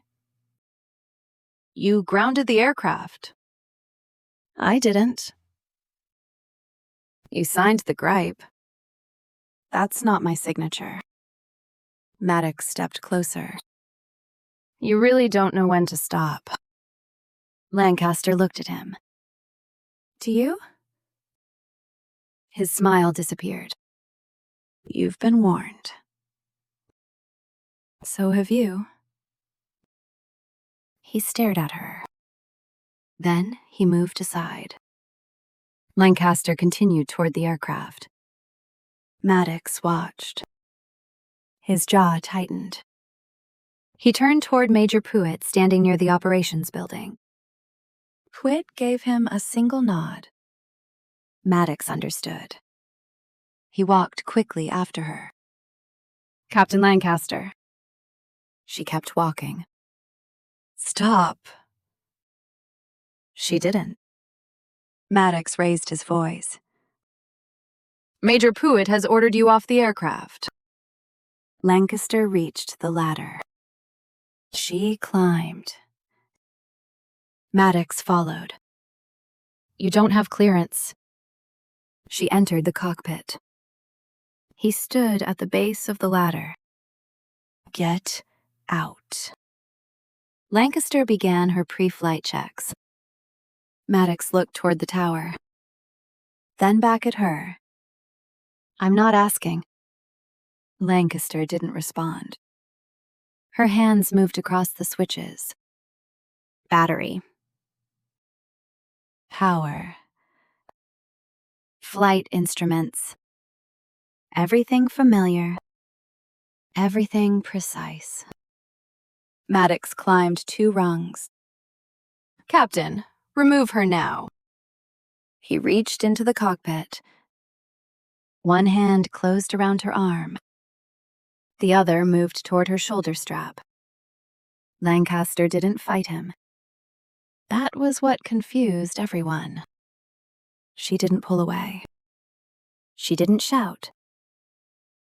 You grounded the aircraft. I didn't. You signed the gripe. That's not my signature. Maddox stepped closer. You really don't know when to stop. Lancaster looked at him. Do you? His smile disappeared. You've been warned. So have you. He stared at her. Then he moved aside. Lancaster continued toward the aircraft. Maddox watched. His jaw tightened. He turned toward Major Puit standing near the operations building. Puit gave him a single nod. Maddox understood. He walked quickly after her. Captain Lancaster. She kept walking. Stop. She didn't. Maddox raised his voice. Major Puit has ordered you off the aircraft. Lancaster reached the ladder. She climbed. Maddox followed. You don't have clearance. She entered the cockpit. He stood at the base of the ladder. Get out. Lancaster began her pre-flight checks. Maddox looked toward the tower. Then back at her. I'm not asking. Lancaster didn't respond. Her hands moved across the switches. Battery. Power. Flight instruments. Everything familiar. Everything precise. Maddox climbed 2 rungs. Captain, remove her now. He reached into the cockpit. One hand closed around her arm. The other moved toward her shoulder strap. Lancaster didn't fight him. That was what confused everyone. She didn't pull away. She didn't shout.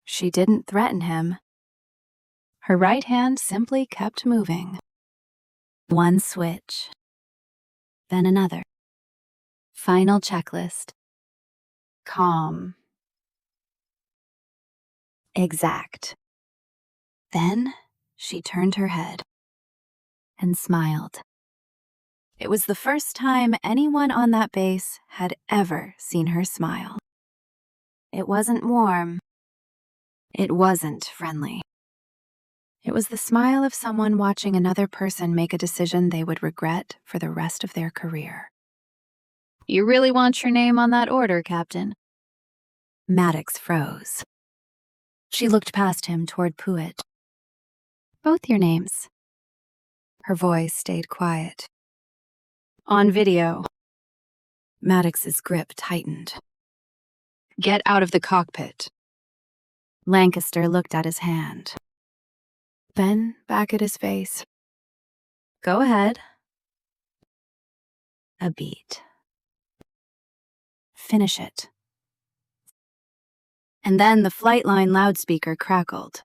She didn't threaten him. Her right hand simply kept moving. One switch, then another. Final checklist. Calm. Exact. Then she turned her head and smiled. It was the first time anyone on that base had ever seen her smile. It wasn't warm. It wasn't friendly. It was the smile of someone watching another person make a decision they would regret for the rest of their career. You really want your name on that order, Captain? Maddox froze. She looked past him toward Puit. Both your names. Her voice stayed quiet. On video. Maddox's grip tightened. Get out of the cockpit. Lancaster looked at his hand. Then back at his face. Go ahead. A beat. Finish it. And then the flight line loudspeaker crackled.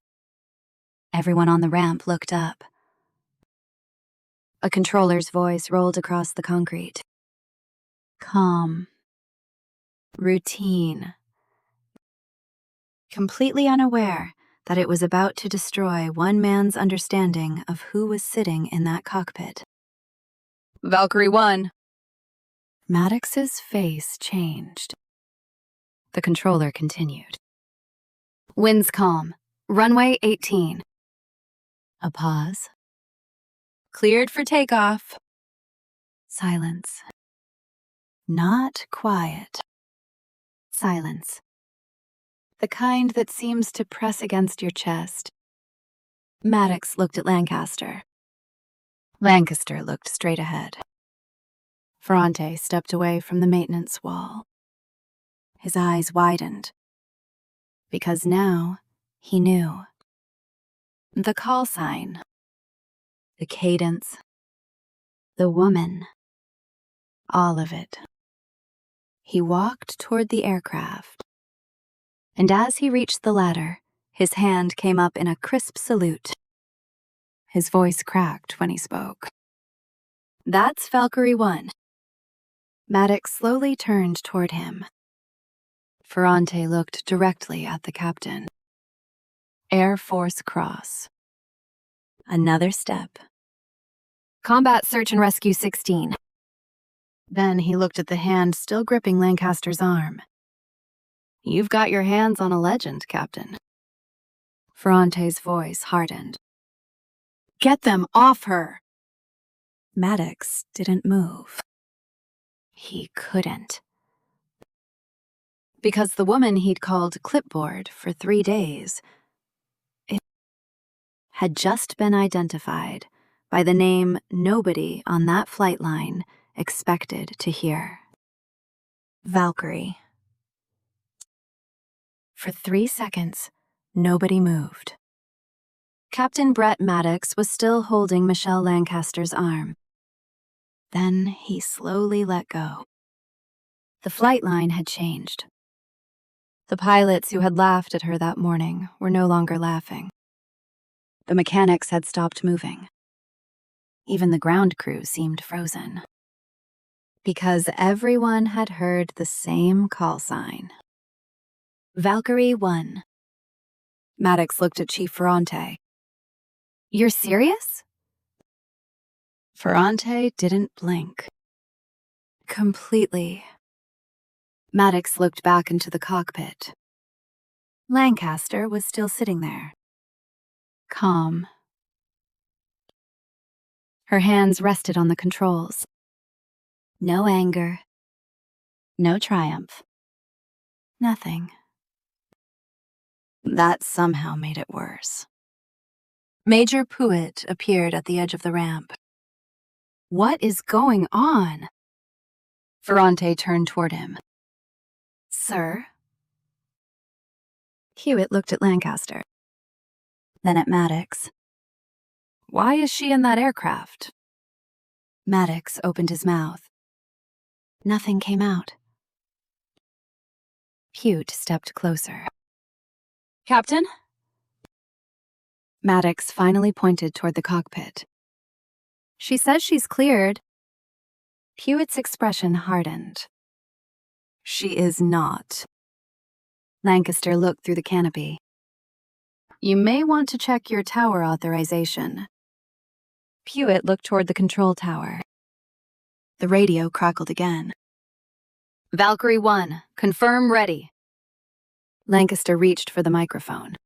Everyone on the ramp looked up. A controller's voice rolled across the concrete. Calm. Routine. Completely unaware that it was about to destroy one man's understanding of who was sitting in that cockpit. Valkyrie 1. Maddox's face changed. The controller continued. Winds calm. Runway 18. A pause. Cleared for takeoff. Silence. Not quiet. Silence. The kind that seems to press against your chest. Maddox looked at Lancaster. Lancaster looked straight ahead. Ferrante stepped away from the maintenance wall. His eyes widened. Because now he knew. The call sign. The cadence. The woman. All of it. He walked toward the aircraft. And as he reached the ladder, his hand came up in a crisp salute. His voice cracked when he spoke. That's Valkyrie 1. Maddox slowly turned toward him. Ferrante looked directly at the captain. Air Force Cross. Another step. Combat Search and Rescue 16. Then he looked at the hand still gripping Lancaster's arm. You've got your hands on a legend, Captain. Ferrante's voice hardened. Get them off her! Maddox didn't move. He couldn't. Because the woman he'd called Clipboard for 3 days, it had just been identified by the name nobody on that flight line expected to hear. Valkyrie. For 3 seconds, nobody moved. Captain Brett Maddox was still holding Michelle Lancaster's arm. Then he slowly let go. The flight line had changed. The pilots who had laughed at her that morning were no longer laughing. The mechanics had stopped moving. Even the ground crew seemed frozen. Because everyone had heard the same call sign. Valkyrie 1. Maddox looked at Chief Ferrante. You're serious? Ferrante didn't blink. Completely. Maddox looked back into the cockpit. Lancaster was still sitting there. Calm. Her hands rested on the controls. No anger. No triumph. Nothing. That somehow made it worse. Major Puit appeared at the edge of the ramp. What is going on? Ferrante turned toward him. Sir? Hewitt looked at Lancaster. Then at Maddox. Why is she in that aircraft? Maddox opened his mouth. Nothing came out. Puit stepped closer. Captain? Maddox finally pointed toward the cockpit. She says she's cleared. Puit's expression hardened. She is not. Lancaster looked through the canopy. You may want to check your tower authorization. Puit looked toward the control tower. The radio crackled again. Valkyrie 1, confirm ready. Lancaster reached for the microphone.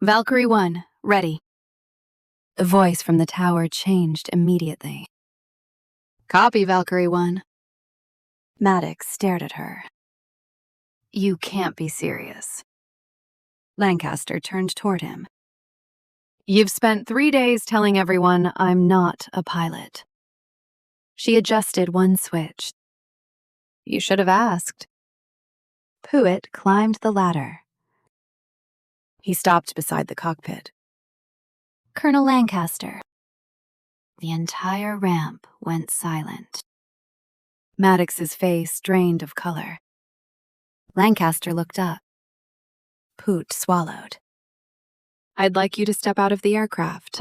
Valkyrie 1, ready. The voice from the tower changed immediately. Copy, Valkyrie 1. Maddox stared at her. You can't be serious. Lancaster turned toward him. You've spent 3 days telling everyone I'm not a pilot. She adjusted one switch. You should have asked. Puit climbed the ladder. He stopped beside the cockpit. Colonel Lancaster. The entire ramp went silent. Maddox's face drained of color. Lancaster looked up. Puit swallowed. I'd like you to step out of the aircraft.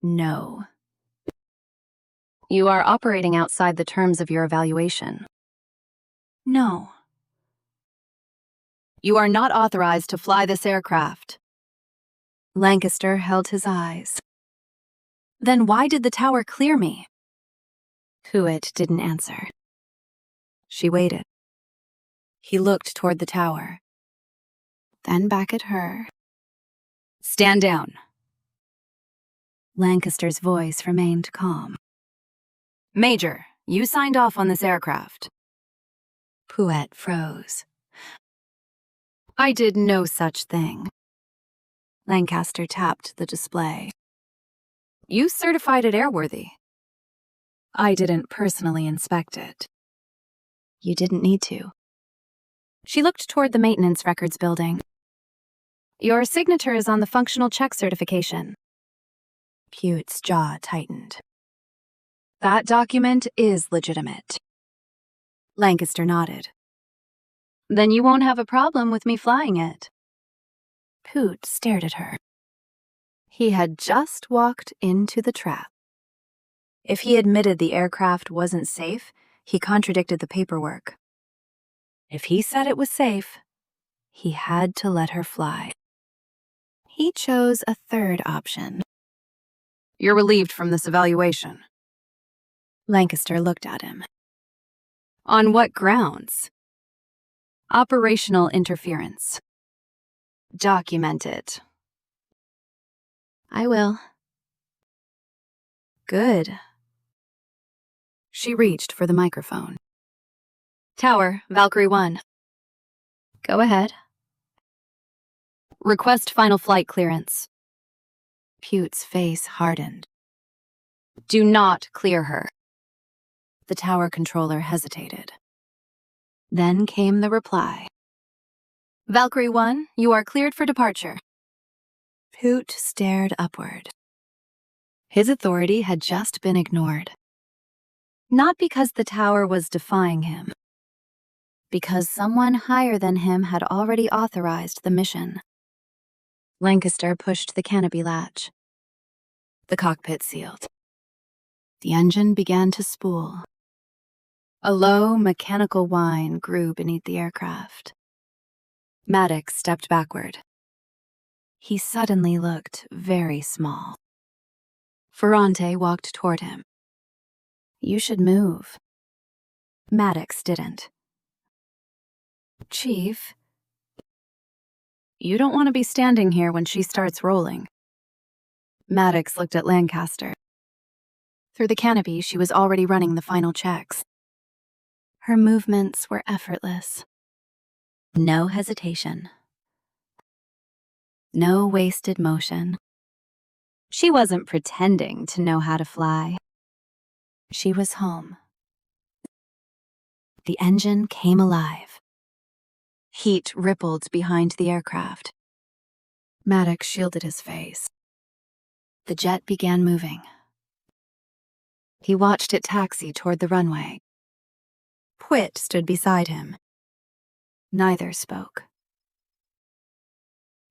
No. You are operating outside the terms of your evaluation. No. You are not authorized to fly this aircraft. Lancaster held his eyes. Then why did the tower clear me? Puit didn't answer. She waited. He looked toward the tower. Then back at her. Stand down. Lancaster's voice remained calm. Major, you signed off on this aircraft. Puit froze. I did no such thing. Lancaster tapped the display. You certified it airworthy. I didn't personally inspect it. You didn't need to. She looked toward the maintenance records building. Your signature is on the functional check certification. Puit's jaw tightened. That document is legitimate. Lancaster nodded. Then you won't have a problem with me flying it. Puit stared at her. He had just walked into the trap. If he admitted the aircraft wasn't safe, he contradicted the paperwork. If he said it was safe, he had to let her fly. He chose a third option. You're relieved from this evaluation. Lancaster looked at him. On what grounds? Operational interference. Document it. I will. Good. She reached for the microphone. Tower, Valkyrie 1. Go ahead. Request final flight clearance. Puit's face hardened. Do not clear her. The tower controller hesitated. Then came the reply. Valkyrie 1, you are cleared for departure. Puit stared upward. His authority had just been ignored. Not because the tower was defying him. Because someone higher than him had already authorized the mission. Lancaster pushed the canopy latch. The cockpit sealed. The engine began to spool. A low, mechanical whine grew beneath the aircraft. Maddox stepped backward. He suddenly looked very small. Ferrante walked toward him. You should move. Maddox didn't. Chief, you don't want to be standing here when she starts rolling. Maddox looked at Lancaster. Through the canopy, she was already running the final checks. Her movements were effortless. No hesitation. No wasted motion. She wasn't pretending to know how to fly. She was home. The engine came alive. Heat rippled behind the aircraft. Maddox shielded his face. The jet began moving. He watched it taxi toward the runway. Puit stood beside him. Neither spoke.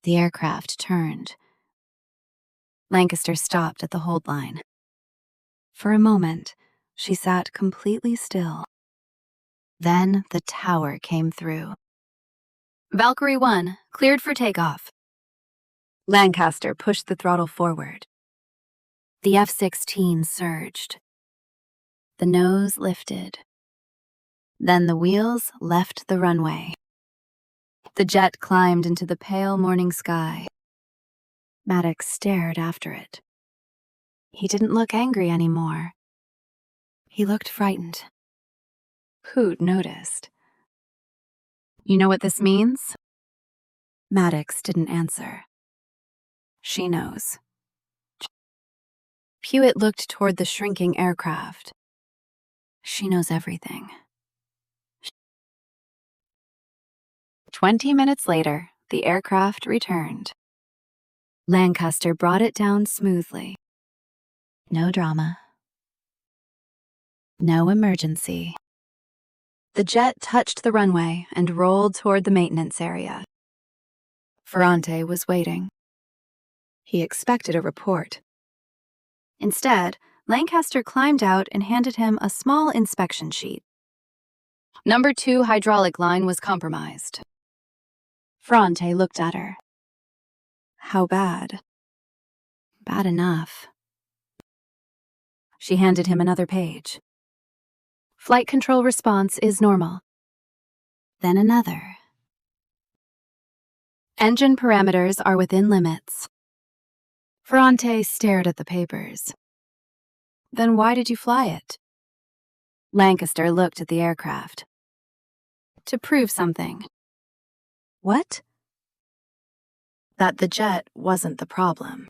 The aircraft turned. Lancaster stopped at the hold line. For a moment, she sat completely still. Then the tower came through. Valkyrie 1, cleared for takeoff. Lancaster pushed the throttle forward. The F-16 surged. The nose lifted. Then the wheels left the runway. The jet climbed into the pale morning sky. Maddox stared after it. He didn't look angry anymore. He looked frightened. Puit noticed. You know what this means? Maddox didn't answer. She knows. Puit looked toward the shrinking aircraft. She knows everything. 20 minutes later, the aircraft returned. Lancaster brought it down smoothly. No drama. No emergency. The jet touched the runway and rolled toward the maintenance area. Ferrante was waiting. He expected a report. Instead, Lancaster climbed out and handed him a small inspection sheet. Number 2 hydraulic line was compromised. Ferrante looked at her. How bad? Bad enough. She handed him another page. Flight control response is normal. Then another. Engine parameters are within limits. Ferrante stared at the papers. Then why did you fly it? Lancaster looked at the aircraft. To prove something. What? That the jet wasn't the problem.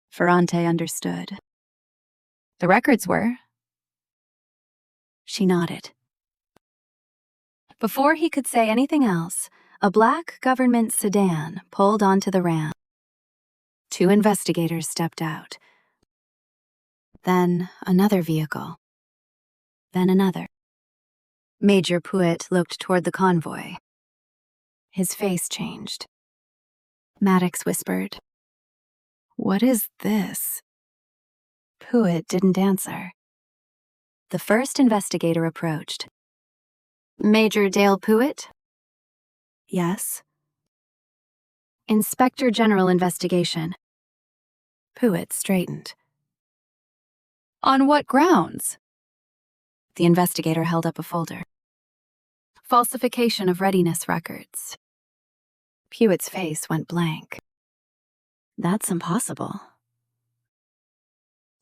Ferrante understood. The records were. She nodded. Before he could say anything else, a black government sedan pulled onto the ramp. 2 investigators stepped out. Then another vehicle. Then another. Major Puit looked toward the convoy. His face changed. Maddox whispered, "What is this?" Puit didn't answer. The first investigator approached. Major Dale Puit? Yes. Inspector General Investigation. Puit straightened. On what grounds? The investigator held up a folder. Falsification of readiness records. Puit's face went blank. That's impossible.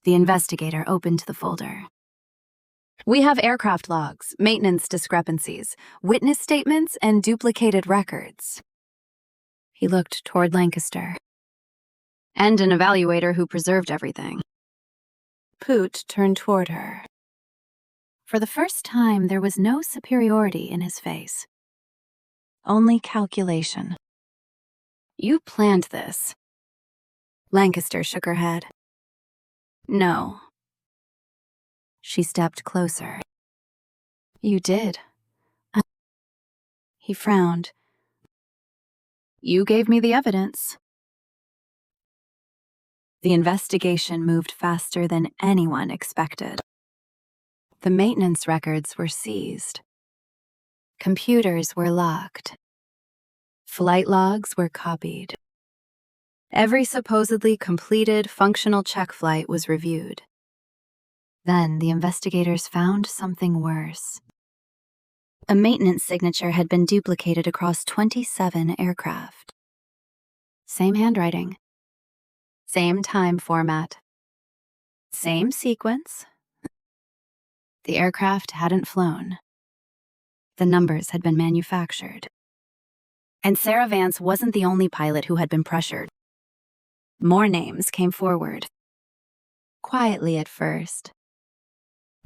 The investigator opened the folder. We have aircraft logs, maintenance discrepancies, witness statements, and duplicated records. He looked toward Lancaster. And an evaluator who preserved everything. Puit turned toward her. For the first time, there was no superiority in his face. Only calculation. You planned this. Lancaster shook her head. No. She stepped closer. You did. He frowned. You gave me the evidence. The investigation moved faster than anyone expected. The maintenance records were seized. Computers were locked. Flight logs were copied. Every supposedly completed functional check flight was reviewed. Then the investigators found something worse. A maintenance signature had been duplicated across 27 aircraft. Same handwriting. Same time format. Same sequence. The aircraft hadn't flown. The numbers had been manufactured. And Sarah Vance wasn't the only pilot who had been pressured. More names came forward. Quietly at first.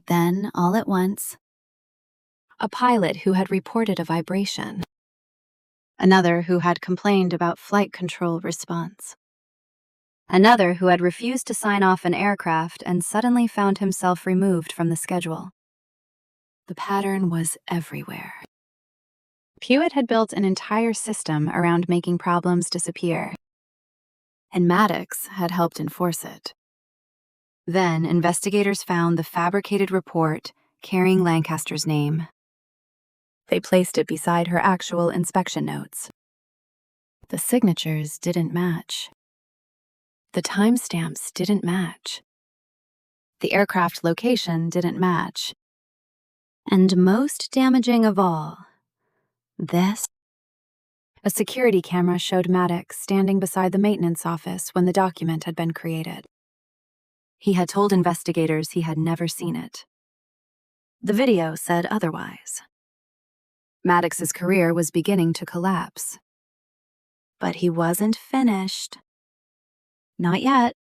Then, all at once, a pilot who had reported a vibration. Another who had complained about flight control response. Another who had refused to sign off an aircraft and suddenly found himself removed from the schedule. The pattern was everywhere. Puit had built an entire system around making problems disappear, and Maddox had helped enforce it. Then, investigators found the fabricated report carrying Lancaster's name. They placed it beside her actual inspection notes. The signatures didn't match. The timestamps didn't match. The aircraft location didn't match. And most damaging of all, this. A security camera showed Maddox standing beside the maintenance office when the document had been created. He had told investigators he had never seen it. The video said otherwise. Maddox's career was beginning to collapse. But he wasn't finished. Not yet.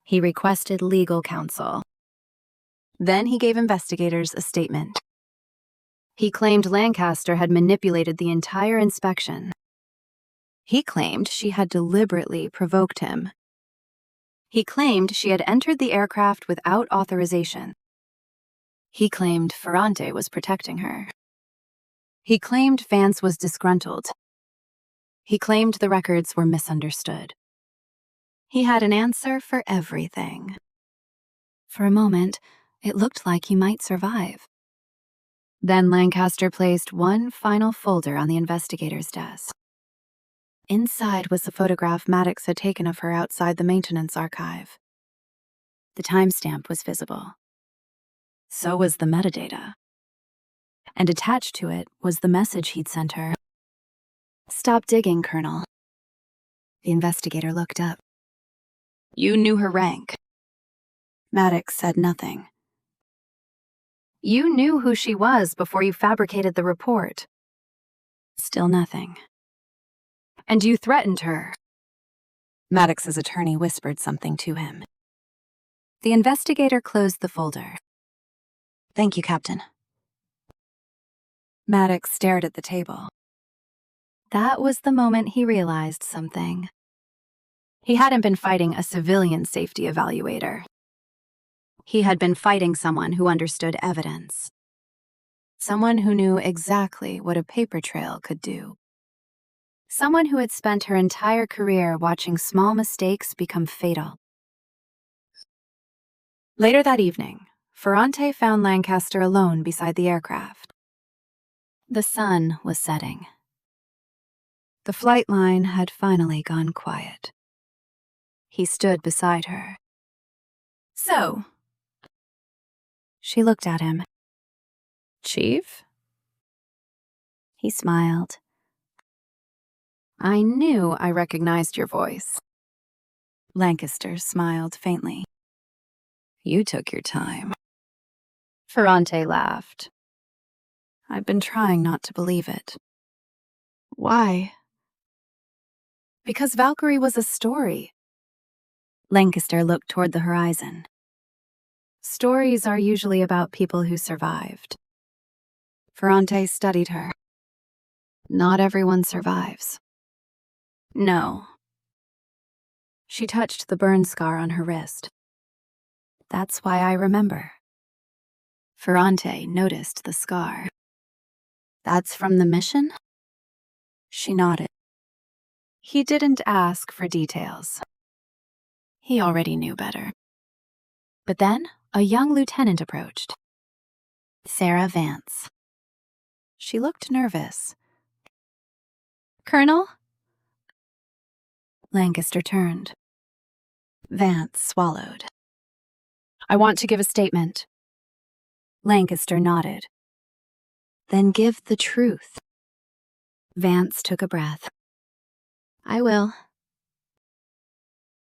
He requested legal counsel. Then he gave investigators a statement. He claimed Lancaster had manipulated the entire inspection. He claimed she had deliberately provoked him. He claimed she had entered the aircraft without authorization. He claimed Ferrante was protecting her. He claimed Vance was disgruntled. He claimed the records were misunderstood. He had an answer for everything. For a moment, it looked like he might survive. Then Lancaster placed one final folder on the investigator's desk. Inside was the photograph Maddox had taken of her outside the maintenance archive. The timestamp was visible. So was the metadata. And attached to it was the message he'd sent her. "Stop digging, Colonel." The investigator looked up. "You knew her rank." Maddox said nothing. "You knew who she was before you fabricated the report." Still nothing. "And you threatened her." Maddox's attorney whispered something to him. The investigator closed the folder. "Thank you, Captain." Maddox stared at the table. That was the moment he realized something. He hadn't been fighting a civilian safety evaluator. He had been fighting someone who understood evidence. Someone who knew exactly what a paper trail could do. Someone who had spent her entire career watching small mistakes become fatal. Later that evening, Ferrante found Lancaster alone beside the aircraft. The sun was setting. The flight line had finally gone quiet. He stood beside her. "So?" She looked at him. "Chief?" He smiled. "I knew I recognized your voice." Lancaster smiled faintly. "You took your time." Ferrante laughed. "I've been trying not to believe it." "Why?" "Because Valkyrie was a story." Lancaster looked toward the horizon. "Stories are usually about people who survived." Ferrante studied her. "Not everyone survives." "No." She touched the burn scar on her wrist. "That's why I remember." Ferrante noticed the scar. "That's from the mission?" She nodded. He didn't ask for details. He already knew better. But then, a young lieutenant approached. Sarah Vance. She looked nervous. "Colonel?" Lancaster turned. Vance swallowed. "I want to give a statement." Lancaster nodded. "Then give the truth." Vance took a breath. "I will."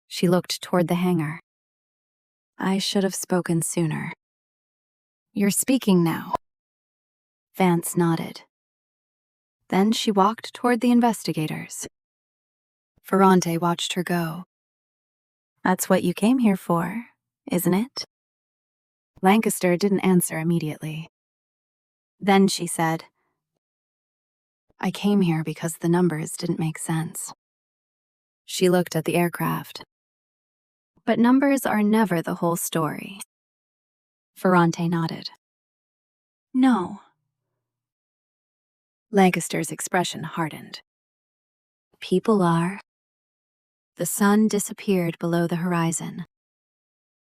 She looked toward the hangar. "I should have spoken sooner." "You're speaking now." Vance nodded. Then she walked toward the investigators. Ferrante watched her go. "That's what you came here for, isn't it?" Lancaster didn't answer immediately. Then she said, "I came here because the numbers didn't make sense." She looked at the aircraft. "But numbers are never the whole story." Ferrante nodded. "No." Lancaster's expression hardened. "People are." The sun disappeared below the horizon.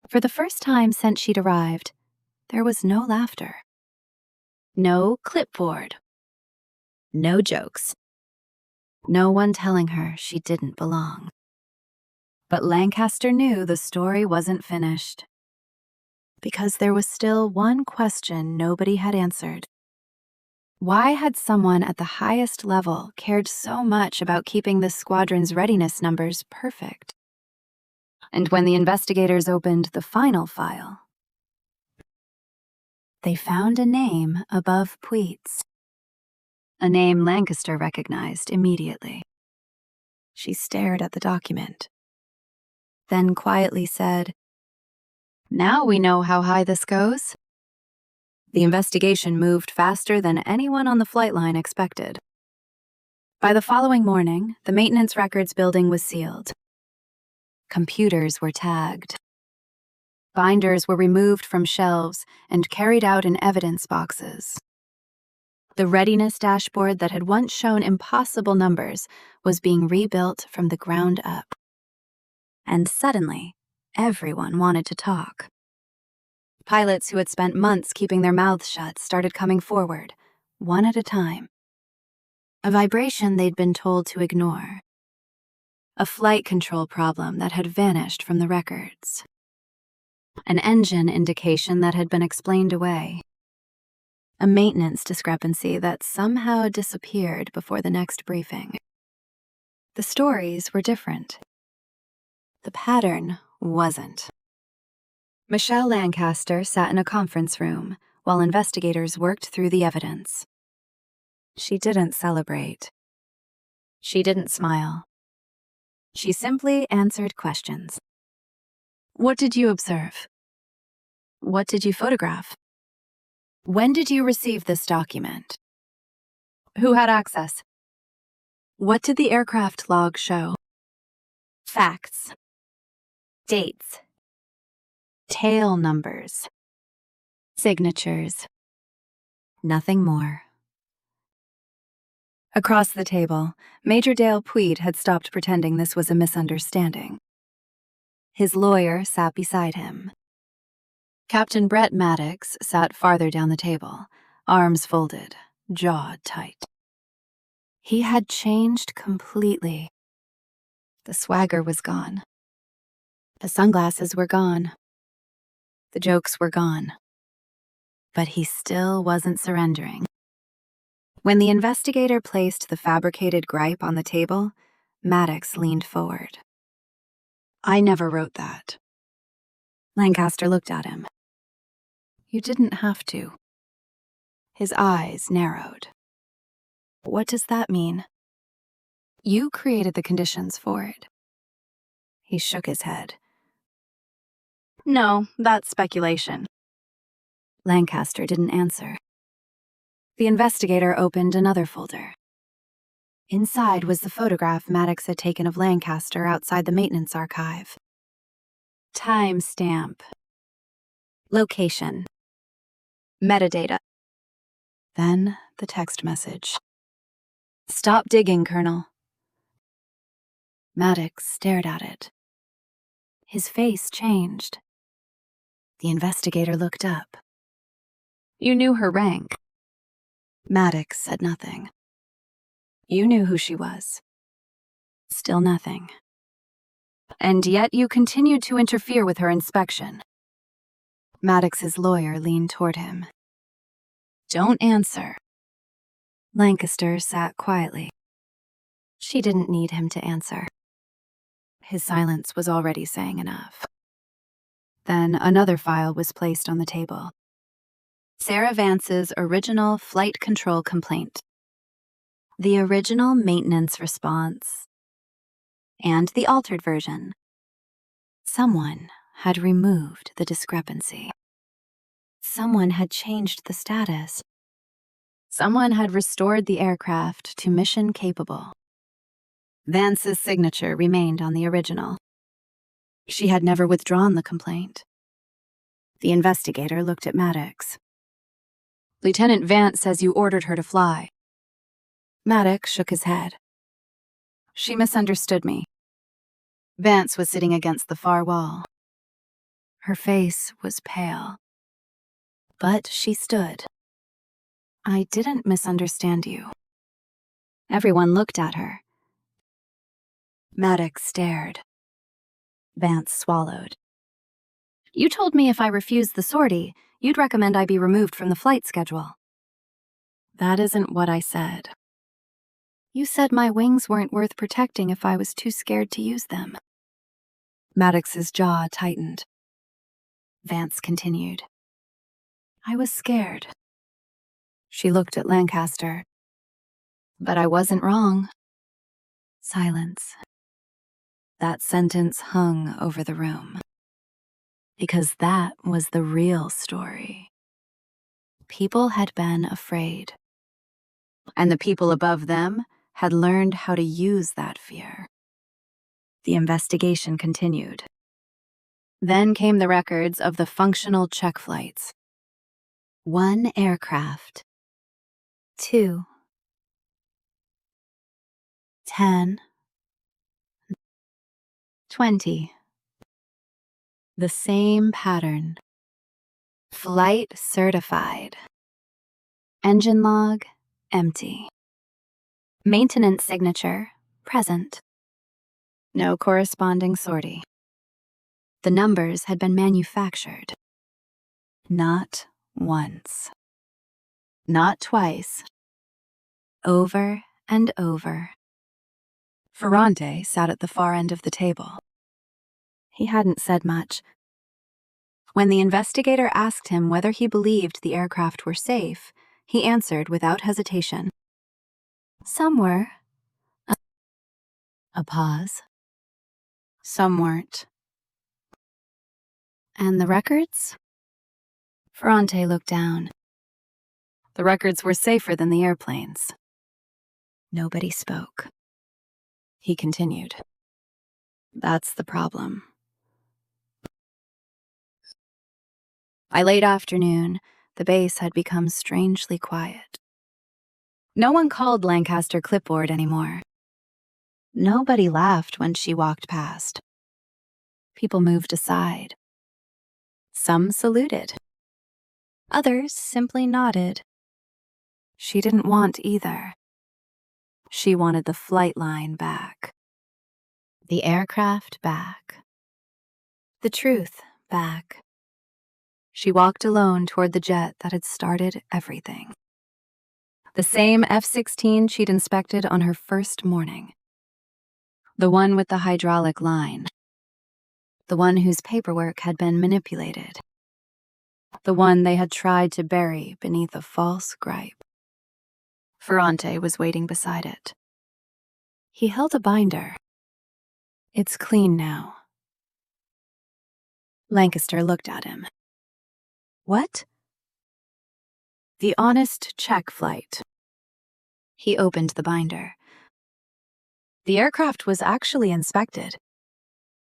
For the first time since she'd arrived, there was no laughter. No clipboard. No jokes. No one telling her she didn't belong. But Lancaster knew the story wasn't finished, because there was still one question nobody had answered. Why had someone at the highest level cared so much about keeping the squadron's readiness numbers perfect? And when the investigators opened the final file, they found a name above Puit's. A name Lancaster recognized immediately. She stared at the document, then quietly said, "Now we know how high this goes." The investigation moved faster than anyone on the flight line expected. By the following morning, the maintenance records building was sealed. Computers were tagged. Binders were removed from shelves and carried out in evidence boxes. The readiness dashboard that had once shown impossible numbers was being rebuilt from the ground up. And suddenly, everyone wanted to talk. Pilots who had spent months keeping their mouths shut started coming forward, one at a time. A vibration they'd been told to ignore. A flight control problem that had vanished from the records. An engine indication that had been explained away. A maintenance discrepancy that somehow disappeared before the next briefing. The stories were different. The pattern wasn't. Michelle Lancaster sat in a conference room while investigators worked through the evidence. She didn't celebrate. She didn't smile. She simply answered questions. What did you observe? What did you photograph? When did you receive this document? Who had access? What did the aircraft log show? Facts. Dates. Tail numbers. Signatures. Nothing more. Across the table, Major Dale Puit had stopped pretending this was a misunderstanding. His lawyer sat beside him. Captain Brett Maddox sat farther down the table, arms folded, jaw tight. He had changed completely. The swagger was gone. The sunglasses were gone. The jokes were gone. But he still wasn't surrendering. When the investigator placed the fabricated gripe on the table, Maddox leaned forward. I never wrote that. Lancaster looked at him. You didn't have to. His eyes narrowed. What does that mean? You created the conditions for it. He shook his head. No, that's speculation. Lancaster didn't answer. The investigator opened another folder. Inside was the photograph Maddox had taken of Lancaster outside the maintenance archive. Time stamp. Location. Metadata. Then the text message. Stop digging, Colonel. Maddox stared at it. His face changed. The investigator looked up. You knew her rank. Maddox said nothing. You knew who she was. Still nothing. And yet you continued to interfere with her inspection. Maddox's lawyer leaned toward him. Don't answer. Lancaster sat quietly. She didn't need him to answer. His silence was already saying enough. Then another file was placed on the table. Sarah Vance's original flight control complaint. The original maintenance response. And the altered version. Someone had removed the discrepancy. Someone had changed the status. Someone had restored the aircraft to mission capable. Vance's signature remained on the original. She had never withdrawn the complaint. The investigator looked at Maddox. Lieutenant Vance says you ordered her to fly. Maddox shook his head. She misunderstood me. Vance was sitting against the far wall. Her face was pale. But she stood. I didn't misunderstand you. Everyone looked at her. Maddox stared. Vance swallowed. You told me if I refused the sortie, you'd recommend I be removed from the flight schedule. That isn't what I said. You said my wings weren't worth protecting if I was too scared to use them. Maddox's jaw tightened. Vance continued. I was scared. She looked at Lancaster. But I wasn't wrong. Silence. That sentence hung over the room. Because that was the real story. People had been afraid. And the people above them had learned how to use that fear. The investigation continued. Then came the records of the functional check flights. 1 aircraft. 2. 10. 20. The same pattern. Flight certified. Engine log, empty. Maintenance signature, present. No corresponding sortie. The numbers had been manufactured. Not once. Not twice. Over and over. Ferrante sat at the far end of the table. He hadn't said much. When the investigator asked him whether he believed the aircraft were safe, he answered without hesitation. Some were. A pause. Some weren't. And the records? Ferrante looked down. The records were safer than the airplanes. Nobody spoke. He continued. That's the problem. By late afternoon, the base had become strangely quiet. No one called Lancaster Clipboard anymore. Nobody laughed when she walked past. People moved aside. Some saluted. Others simply nodded. She didn't want either. She wanted the flight line back. The aircraft back. The truth back. She walked alone toward the jet that had started everything. The same F-16 she'd inspected on her first morning. The one with the hydraulic line. The one whose paperwork had been manipulated. The one they had tried to bury beneath a false gripe. Ferrante was waiting beside it. He held a binder. It's clean now. Lancaster looked at him. What? The honest check flight. He opened the binder. The aircraft was actually inspected.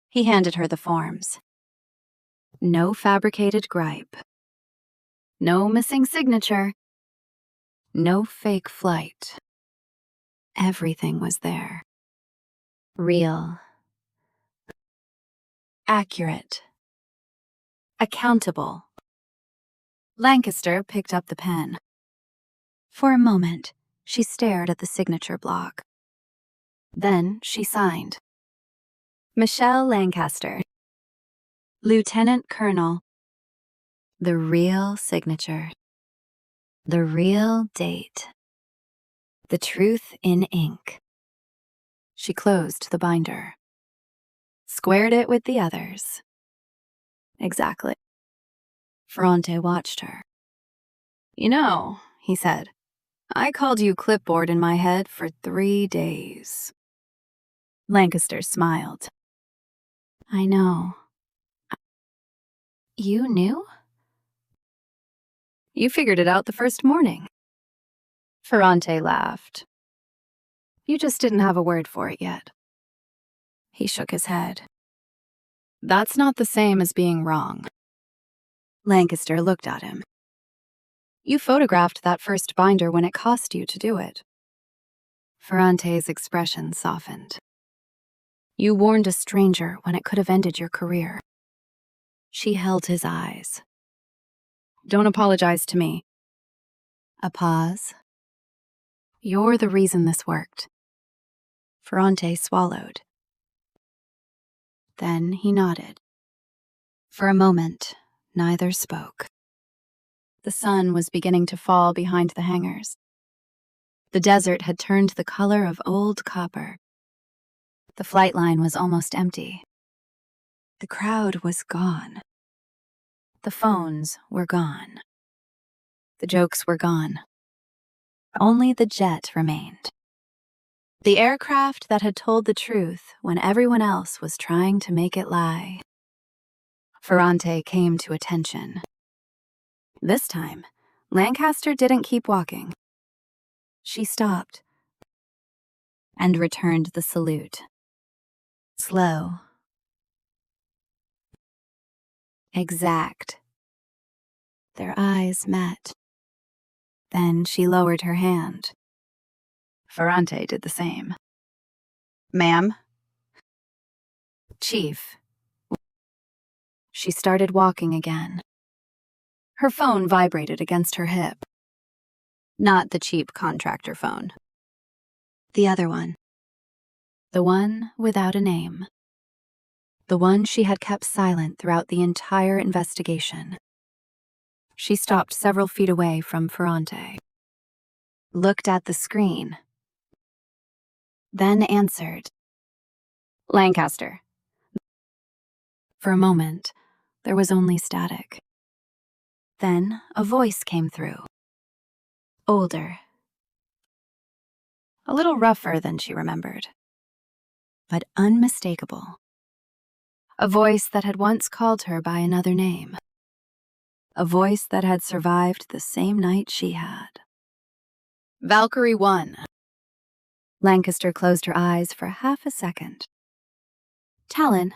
He handed her the forms. No fabricated gripe. No missing signature. No fake flight. Everything was there. Real. Accurate. Accountable. Lancaster picked up the pen. For a moment, she stared at the signature block. Then she signed. Michelle Lancaster. Lieutenant Colonel. The real signature. The real date. The truth in ink. She closed the binder. Squared it with the others. Exactly. Ferrante watched her. You know, he said, I called you Clipboard in my head for 3 days. Lancaster smiled. I know. You knew? You figured it out the first morning. Ferrante laughed. You just didn't have a word for it yet. He shook his head. That's not the same as being wrong. Lancaster looked at him. You photographed that first binder when it cost you to do it. Ferrante's expression softened. You warned a stranger when it could have ended your career. She held his eyes. Don't apologize to me. A pause. You're the reason this worked. Ferrante swallowed. Then he nodded. For a moment, neither spoke. The sun was beginning to fall behind the hangars. The desert had turned the color of old copper. The flight line was almost empty. The crowd was gone. The phones were gone. The jokes were gone. Only the jet remained. The aircraft that had told the truth when everyone else was trying to make it lie. Ferrante came to attention. This time, Lancaster didn't keep walking. She stopped and returned the salute. Slow. Exact. Their eyes met. Then she lowered her hand. Ferrante did the same. Ma'am? Chief. She started walking again. Her phone vibrated against her hip. Not the cheap contractor phone. The other one. The one without a name. The one she had kept silent throughout the entire investigation. She stopped several feet away from Ferrante. Looked at the screen. Then answered. Lancaster. For a moment, there was only static. Then a voice came through. Older. A little rougher than she remembered. But unmistakable. A voice that had once called her by another name. A voice that had survived the same night she had. Valkyrie 1. Lancaster closed her eyes for half a second. Talon.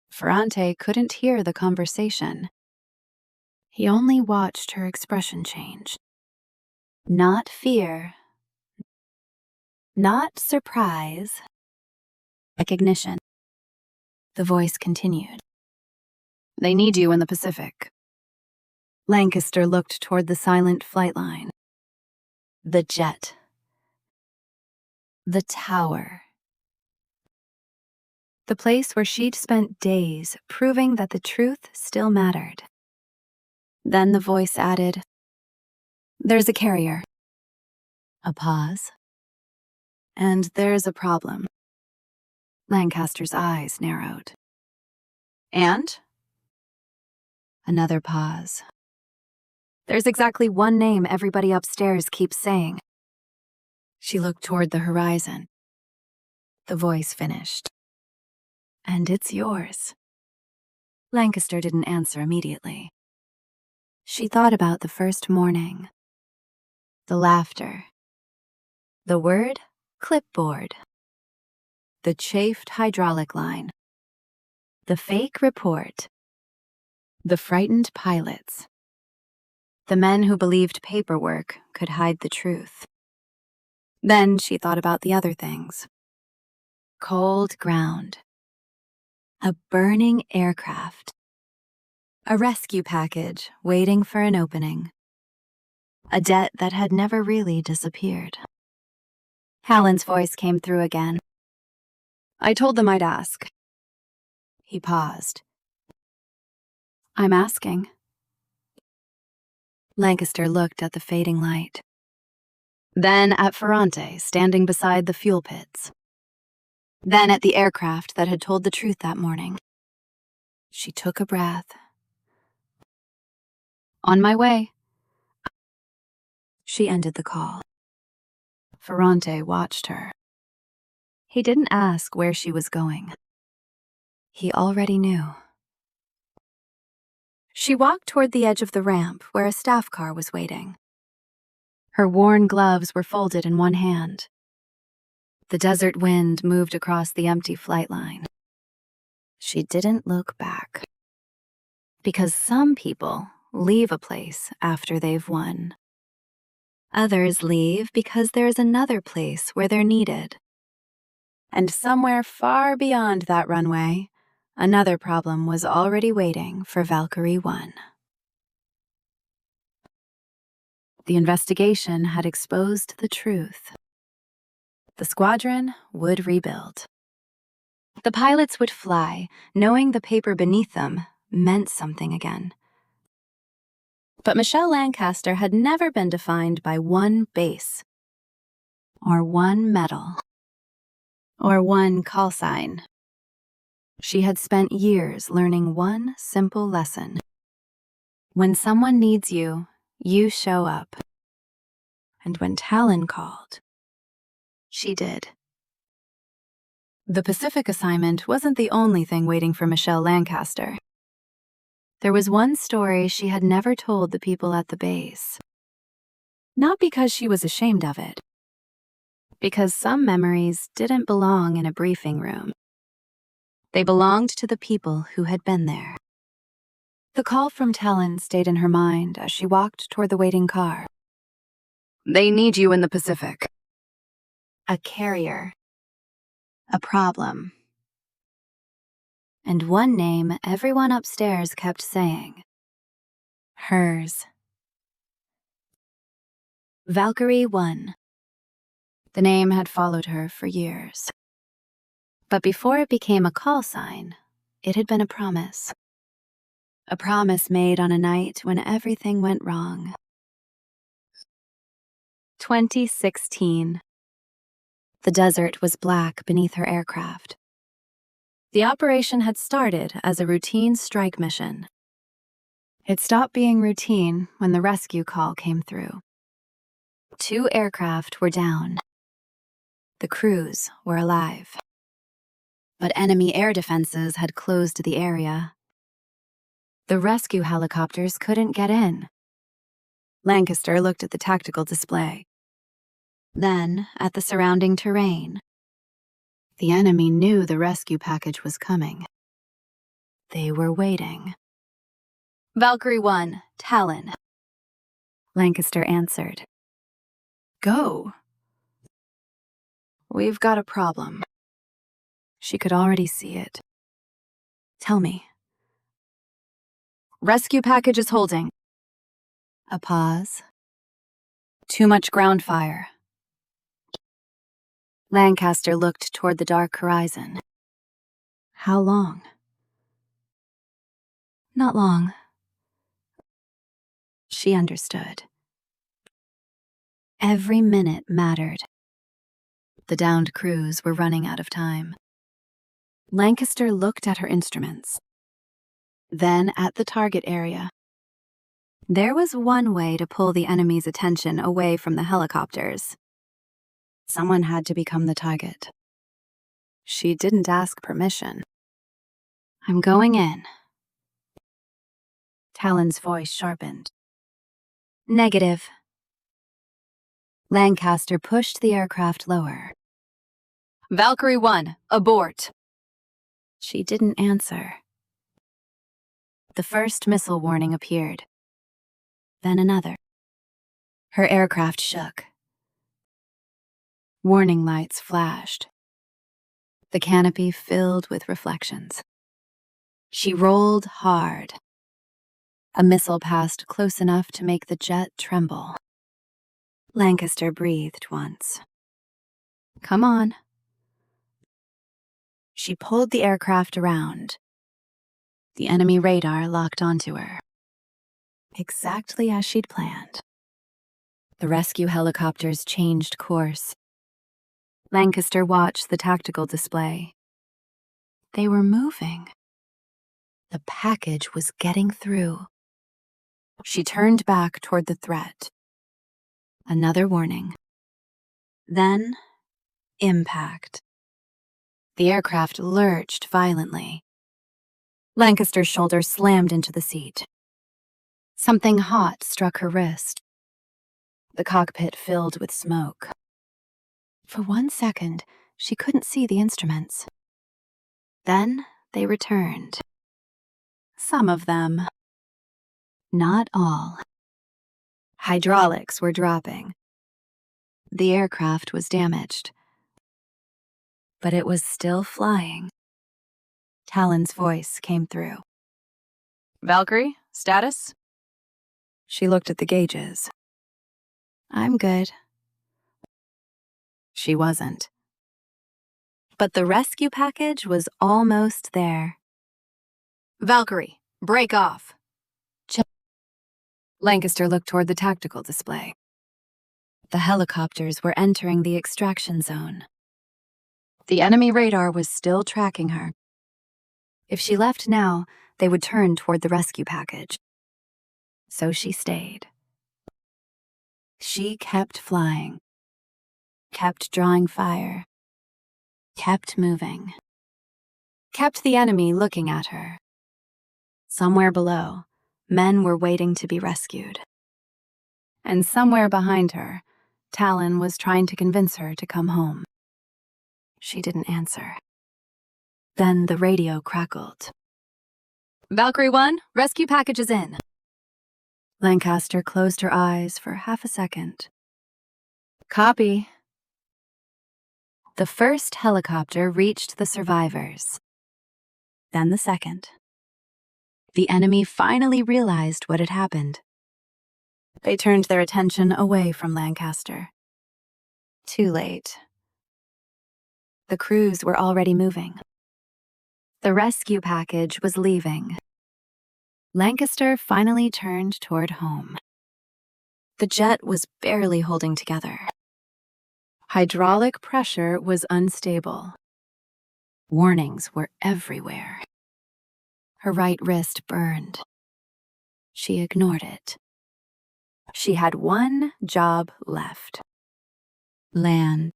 Ferrante couldn't hear the conversation. He only watched her expression change. Not fear. Not surprise. Recognition. The voice continued. They need you in the Pacific. Lancaster looked toward the silent flight line. The jet. The tower. The place where she'd spent days proving that the truth still mattered. Then the voice added, There's a carrier. A pause. And there's a problem. Lancaster's eyes narrowed. And? Another pause. There's exactly one name everybody upstairs keeps saying. She looked toward the horizon. The voice finished. And it's yours. Lancaster didn't answer immediately. She thought about the first morning. The laughter. The word clipboard. The chafed hydraulic line. The fake report. The frightened pilots. The men who believed paperwork could hide the truth. Then she thought about the other things. Cold ground. A burning aircraft. A rescue package waiting for an opening. A debt that had never really disappeared. Hallen's voice came through again. I told them I'd ask. He paused. I'm asking. Lancaster looked at the fading light. Then at Ferrante standing beside the fuel pits. Then at the aircraft that had told the truth that morning. She took a breath. On my way. She ended the call. Ferrante watched her. He didn't ask where she was going. He already knew. She walked toward the edge of the ramp where a staff car was waiting. Her worn gloves were folded in one hand. The desert wind moved across the empty flight line. She didn't look back. Because some people leave a place after they've won. Others leave because there's another place where they're needed. And somewhere far beyond that runway, another problem was already waiting for Valkyrie 1. The investigation had exposed the truth. The squadron would rebuild. The pilots would fly, knowing the paper beneath them meant something again. But Michelle Lancaster had never been defined by one base, or one medal, or one call sign. She had spent years learning one simple lesson. When someone needs you, you show up. And when Talon called, she did. The Pacific assignment wasn't the only thing waiting for Michelle Lancaster. There was one story she had never told the people at the base. Not because she was ashamed of it, because some memories didn't belong in a briefing room. They belonged to the people who had been there. The call from Talon stayed in her mind as she walked toward the waiting car. "They need you in the Pacific." A carrier. A problem. And one name everyone upstairs kept saying. Hers. Valkyrie 1. The name had followed her for years. But before it became a call sign, it had been a promise. A promise made on a night when everything went wrong. 2016. The desert was black beneath her aircraft. The operation had started as a routine strike mission. It stopped being routine when the rescue call came through. 2 aircraft were down. The crews were alive. But enemy air defenses had closed the area. The rescue helicopters couldn't get in. Lancaster looked at the tactical display, then at the surrounding terrain. The enemy knew the rescue package was coming. They were waiting. "Valkyrie 1, Talon." Lancaster answered. "Go." "We've got a problem." She could already see it. "Tell me." "Rescue package is holding." A pause. "Too much ground fire." Lancaster looked toward the dark horizon. "How long?" "Not long." She understood. Every minute mattered. The downed crews were running out of time. Lancaster looked at her instruments, then at the target area. There was one way to pull the enemy's attention away from the helicopters. Someone had to become the target. She didn't ask permission. "I'm going in." Talon's voice sharpened. "Negative." Lancaster pushed the aircraft lower. "Valkyrie 1, abort." She didn't answer. The first missile warning appeared. Then another. Her aircraft shook. Warning lights flashed. The canopy filled with reflections. She rolled hard. A missile passed close enough to make the jet tremble. Lancaster breathed once. "Come on." She pulled the aircraft around. The enemy radar locked onto her. Exactly as she'd planned. The rescue helicopters changed course. Lancaster watched the tactical display. They were moving. The package was getting through. She turned back toward the threat. Another warning. Then, impact. The aircraft lurched violently. Lancaster's shoulder slammed into the seat. Something hot struck her wrist. The cockpit filled with smoke. For 1 second, she couldn't see the instruments. Then they returned. Some of them. Not all. Hydraulics were dropping. The aircraft was damaged. But it was still flying. Talon's voice came through. Valkyrie, status? She looked at the gauges. I'm good. She wasn't. But the rescue package was almost there. Valkyrie, break off. Lancaster looked toward the tactical display. The helicopters were entering the extraction zone. The enemy radar was still tracking her. If she left now, they would turn toward the rescue package. So she stayed. She kept flying, kept drawing fire, kept moving, kept the enemy looking at her. Somewhere below, men were waiting to be rescued. And somewhere behind her, Talon was trying to convince her to come home. She didn't answer. Then the radio crackled. Valkyrie 1, rescue package is in. Lancaster closed her eyes for half a second. Copy. The first helicopter reached the survivors. Then the second. The enemy finally realized what had happened. They turned their attention away from Lancaster. Too late. The crews were already moving. The rescue package was leaving. Lancaster finally turned toward home. The jet was barely holding together. Hydraulic pressure was unstable. Warnings were everywhere. Her right wrist burned. She ignored it. She had one job left. Land.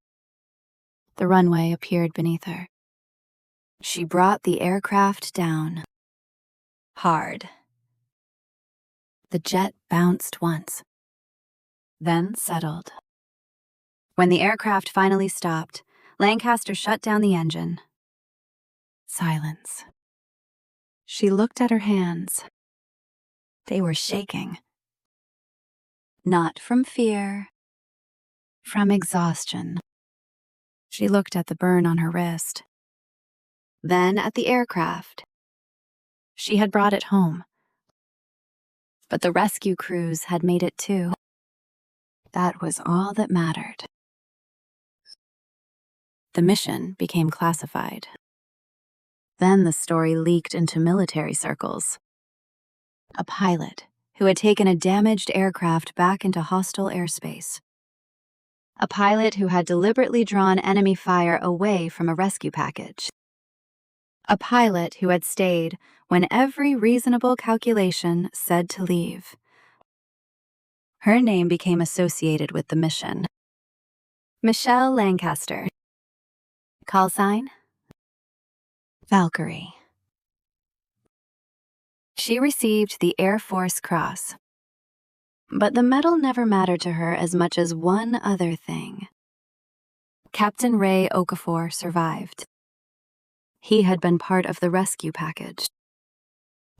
The runway appeared beneath her. She brought the aircraft down. Hard. The jet bounced once, then settled. When the aircraft finally stopped, Lancaster shut down the engine. Silence. She looked at her hands. They were shaking. Not from fear, from exhaustion. She looked at the burn on her wrist. Then at the aircraft. She had brought it home. But the rescue crews had made it too. That was all that mattered. The mission became classified. Then the story leaked into military circles. A pilot who had taken a damaged aircraft back into hostile airspace. A pilot who had deliberately drawn enemy fire away from a rescue package. A pilot who had stayed when every reasonable calculation said to leave. Her name became associated with the mission. Michelle Lancaster. Call sign? Valkyrie. She received the Air Force Cross. But the medal never mattered to her as much as one other thing. Captain Ray Okafor survived. He had been part of the rescue package.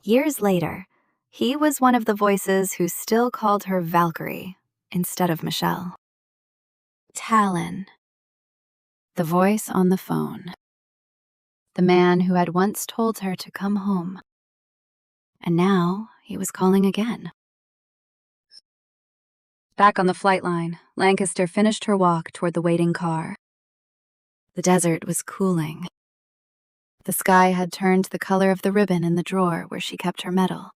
Years later, he was one of the voices who still called her Valkyrie instead of Michelle. Talon. The voice on the phone. The man who had once told her to come home. And now he was calling again. Back on the flight line, Lancaster finished her walk toward the waiting car. The desert was cooling. The sky had turned the color of the ribbon in the drawer where she kept her medal.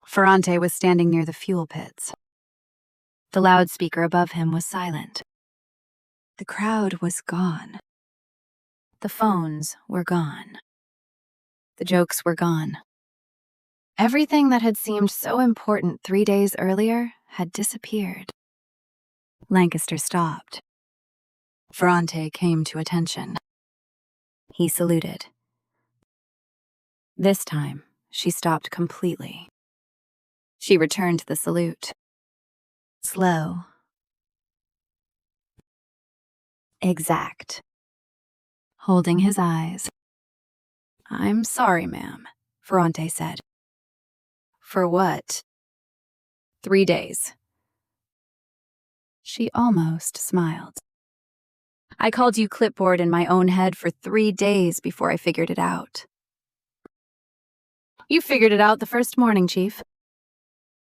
Ferrante was standing near the fuel pits. The loudspeaker above him was silent. The crowd was gone. The phones were gone. The jokes were gone. Everything that had seemed so important 3 days earlier had disappeared. Lancaster stopped. Ferrante came to attention. He saluted. This time, she stopped completely. She returned the salute. Slow. Exact. Holding his eyes. I'm sorry, ma'am, Ferrante said. For what? 3 days. She almost smiled. I called you Clipboard in my own head for 3 days before I figured it out. You figured it out the first morning, Chief.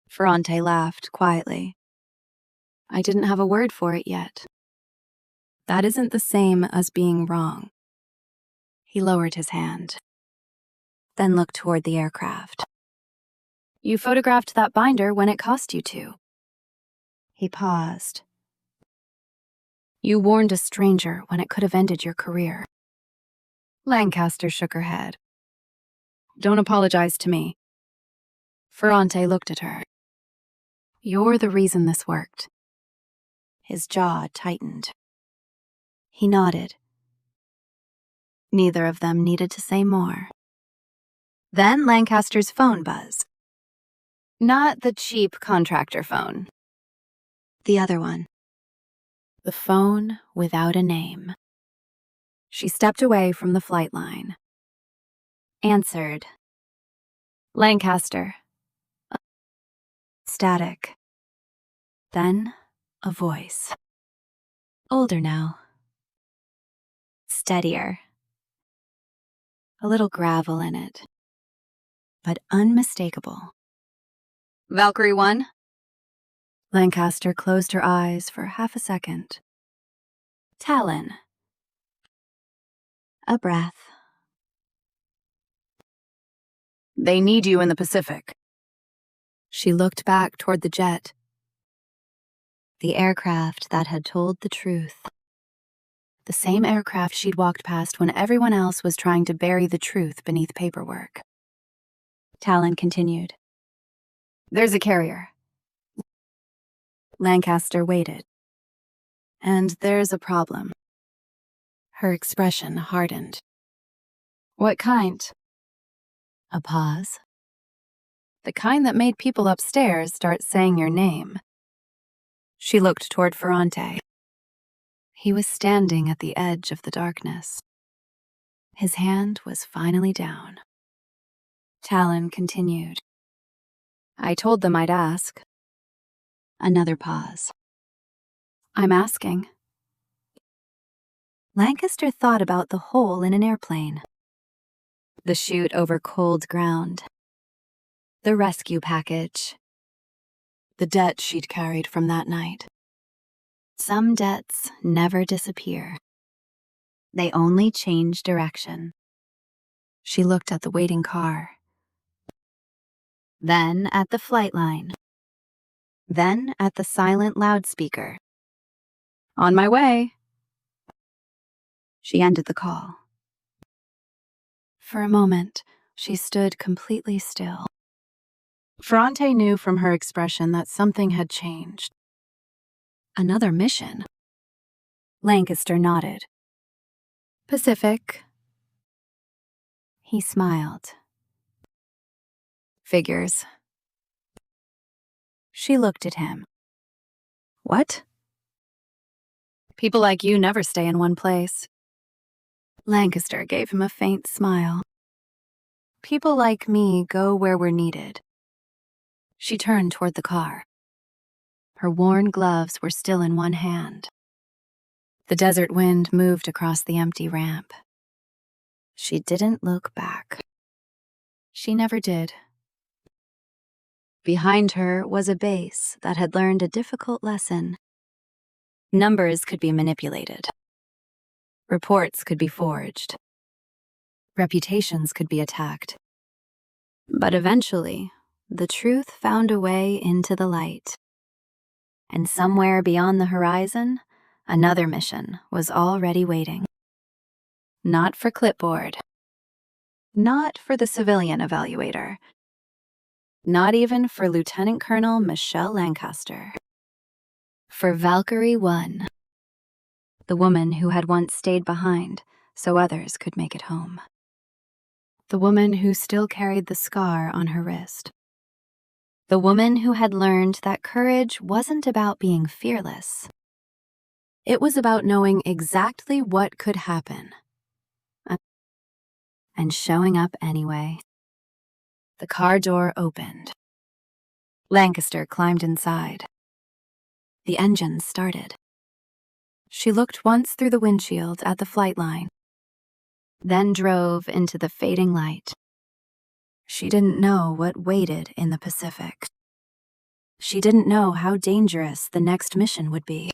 Ferrante laughed quietly. I didn't have a word for it yet. That isn't the same as being wrong. He lowered his hand, then looked toward the aircraft. You photographed that binder when it cost you to. He paused. You warned a stranger when it could have ended your career. Lancaster shook her head. Don't apologize to me. Ferrante looked at her. You're the reason this worked. His jaw tightened. He nodded. Neither of them needed to say more. Then Lancaster's phone buzzed. Not the cheap contractor phone. The other one. The phone without a name. She stepped away from the flight line. Answered. Lancaster. Static. Then a voice. Older now. Steadier. A little gravel in it. But unmistakable. Valkyrie 1? Lancaster closed her eyes for half a second. Talon. A breath. They need you in the Pacific. She looked back toward the jet. The aircraft that had told the truth. The same aircraft she'd walked past when everyone else was trying to bury the truth beneath paperwork. Talon continued. There's a carrier. Lancaster waited. And there's a problem. Her expression hardened. What kind? A pause. The kind that made people upstairs start saying your name. She looked toward Ferrante. He was standing at the edge of the darkness. His hand was finally down. Talon continued. I told them I'd ask. Another pause. I'm asking. Lancaster thought about the hole in an airplane. The chute over cold ground. The rescue package. The debt she'd carried from that night. Some debts never disappear. They only change direction. She looked at the waiting car. Then at the flight line. Then at the silent loudspeaker. On my way. She ended the call. For a moment, she stood completely still. Ferrante knew from her expression that something had changed. Another mission? Lancaster nodded. Pacific. He smiled. Figures. She looked at him. What? People like you never stay in one place. Lancaster gave him a faint smile. People like me go where we're needed. She turned toward the car. Her worn gloves were still in one hand. The desert wind moved across the empty ramp. She didn't look back. She never did. Behind her was a base that had learned a difficult lesson. Numbers could be manipulated. Reports could be forged. Reputations could be attacked. But eventually, the truth found a way into the light. And somewhere beyond the horizon, another mission was already waiting. Not for Clipboard. Not for the civilian evaluator. Not even for Lieutenant Colonel Michelle Lancaster. For Valkyrie 1. The woman who had once stayed behind so others could make it home. The woman who still carried the scar on her wrist. The woman who had learned that courage wasn't about being fearless. It was about knowing exactly what could happen. And showing up anyway. The car door opened. Lancaster climbed inside. The engines started. She looked once through the windshield at the flight line, then drove into the fading light. She didn't know what waited in the Pacific. She didn't know how dangerous the next mission would be.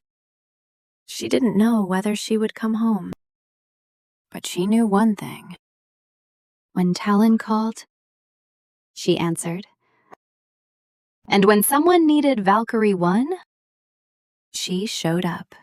She didn't know whether she would come home. But she knew one thing. When Talon called, she answered. And when someone needed Valkyrie 1, she showed up.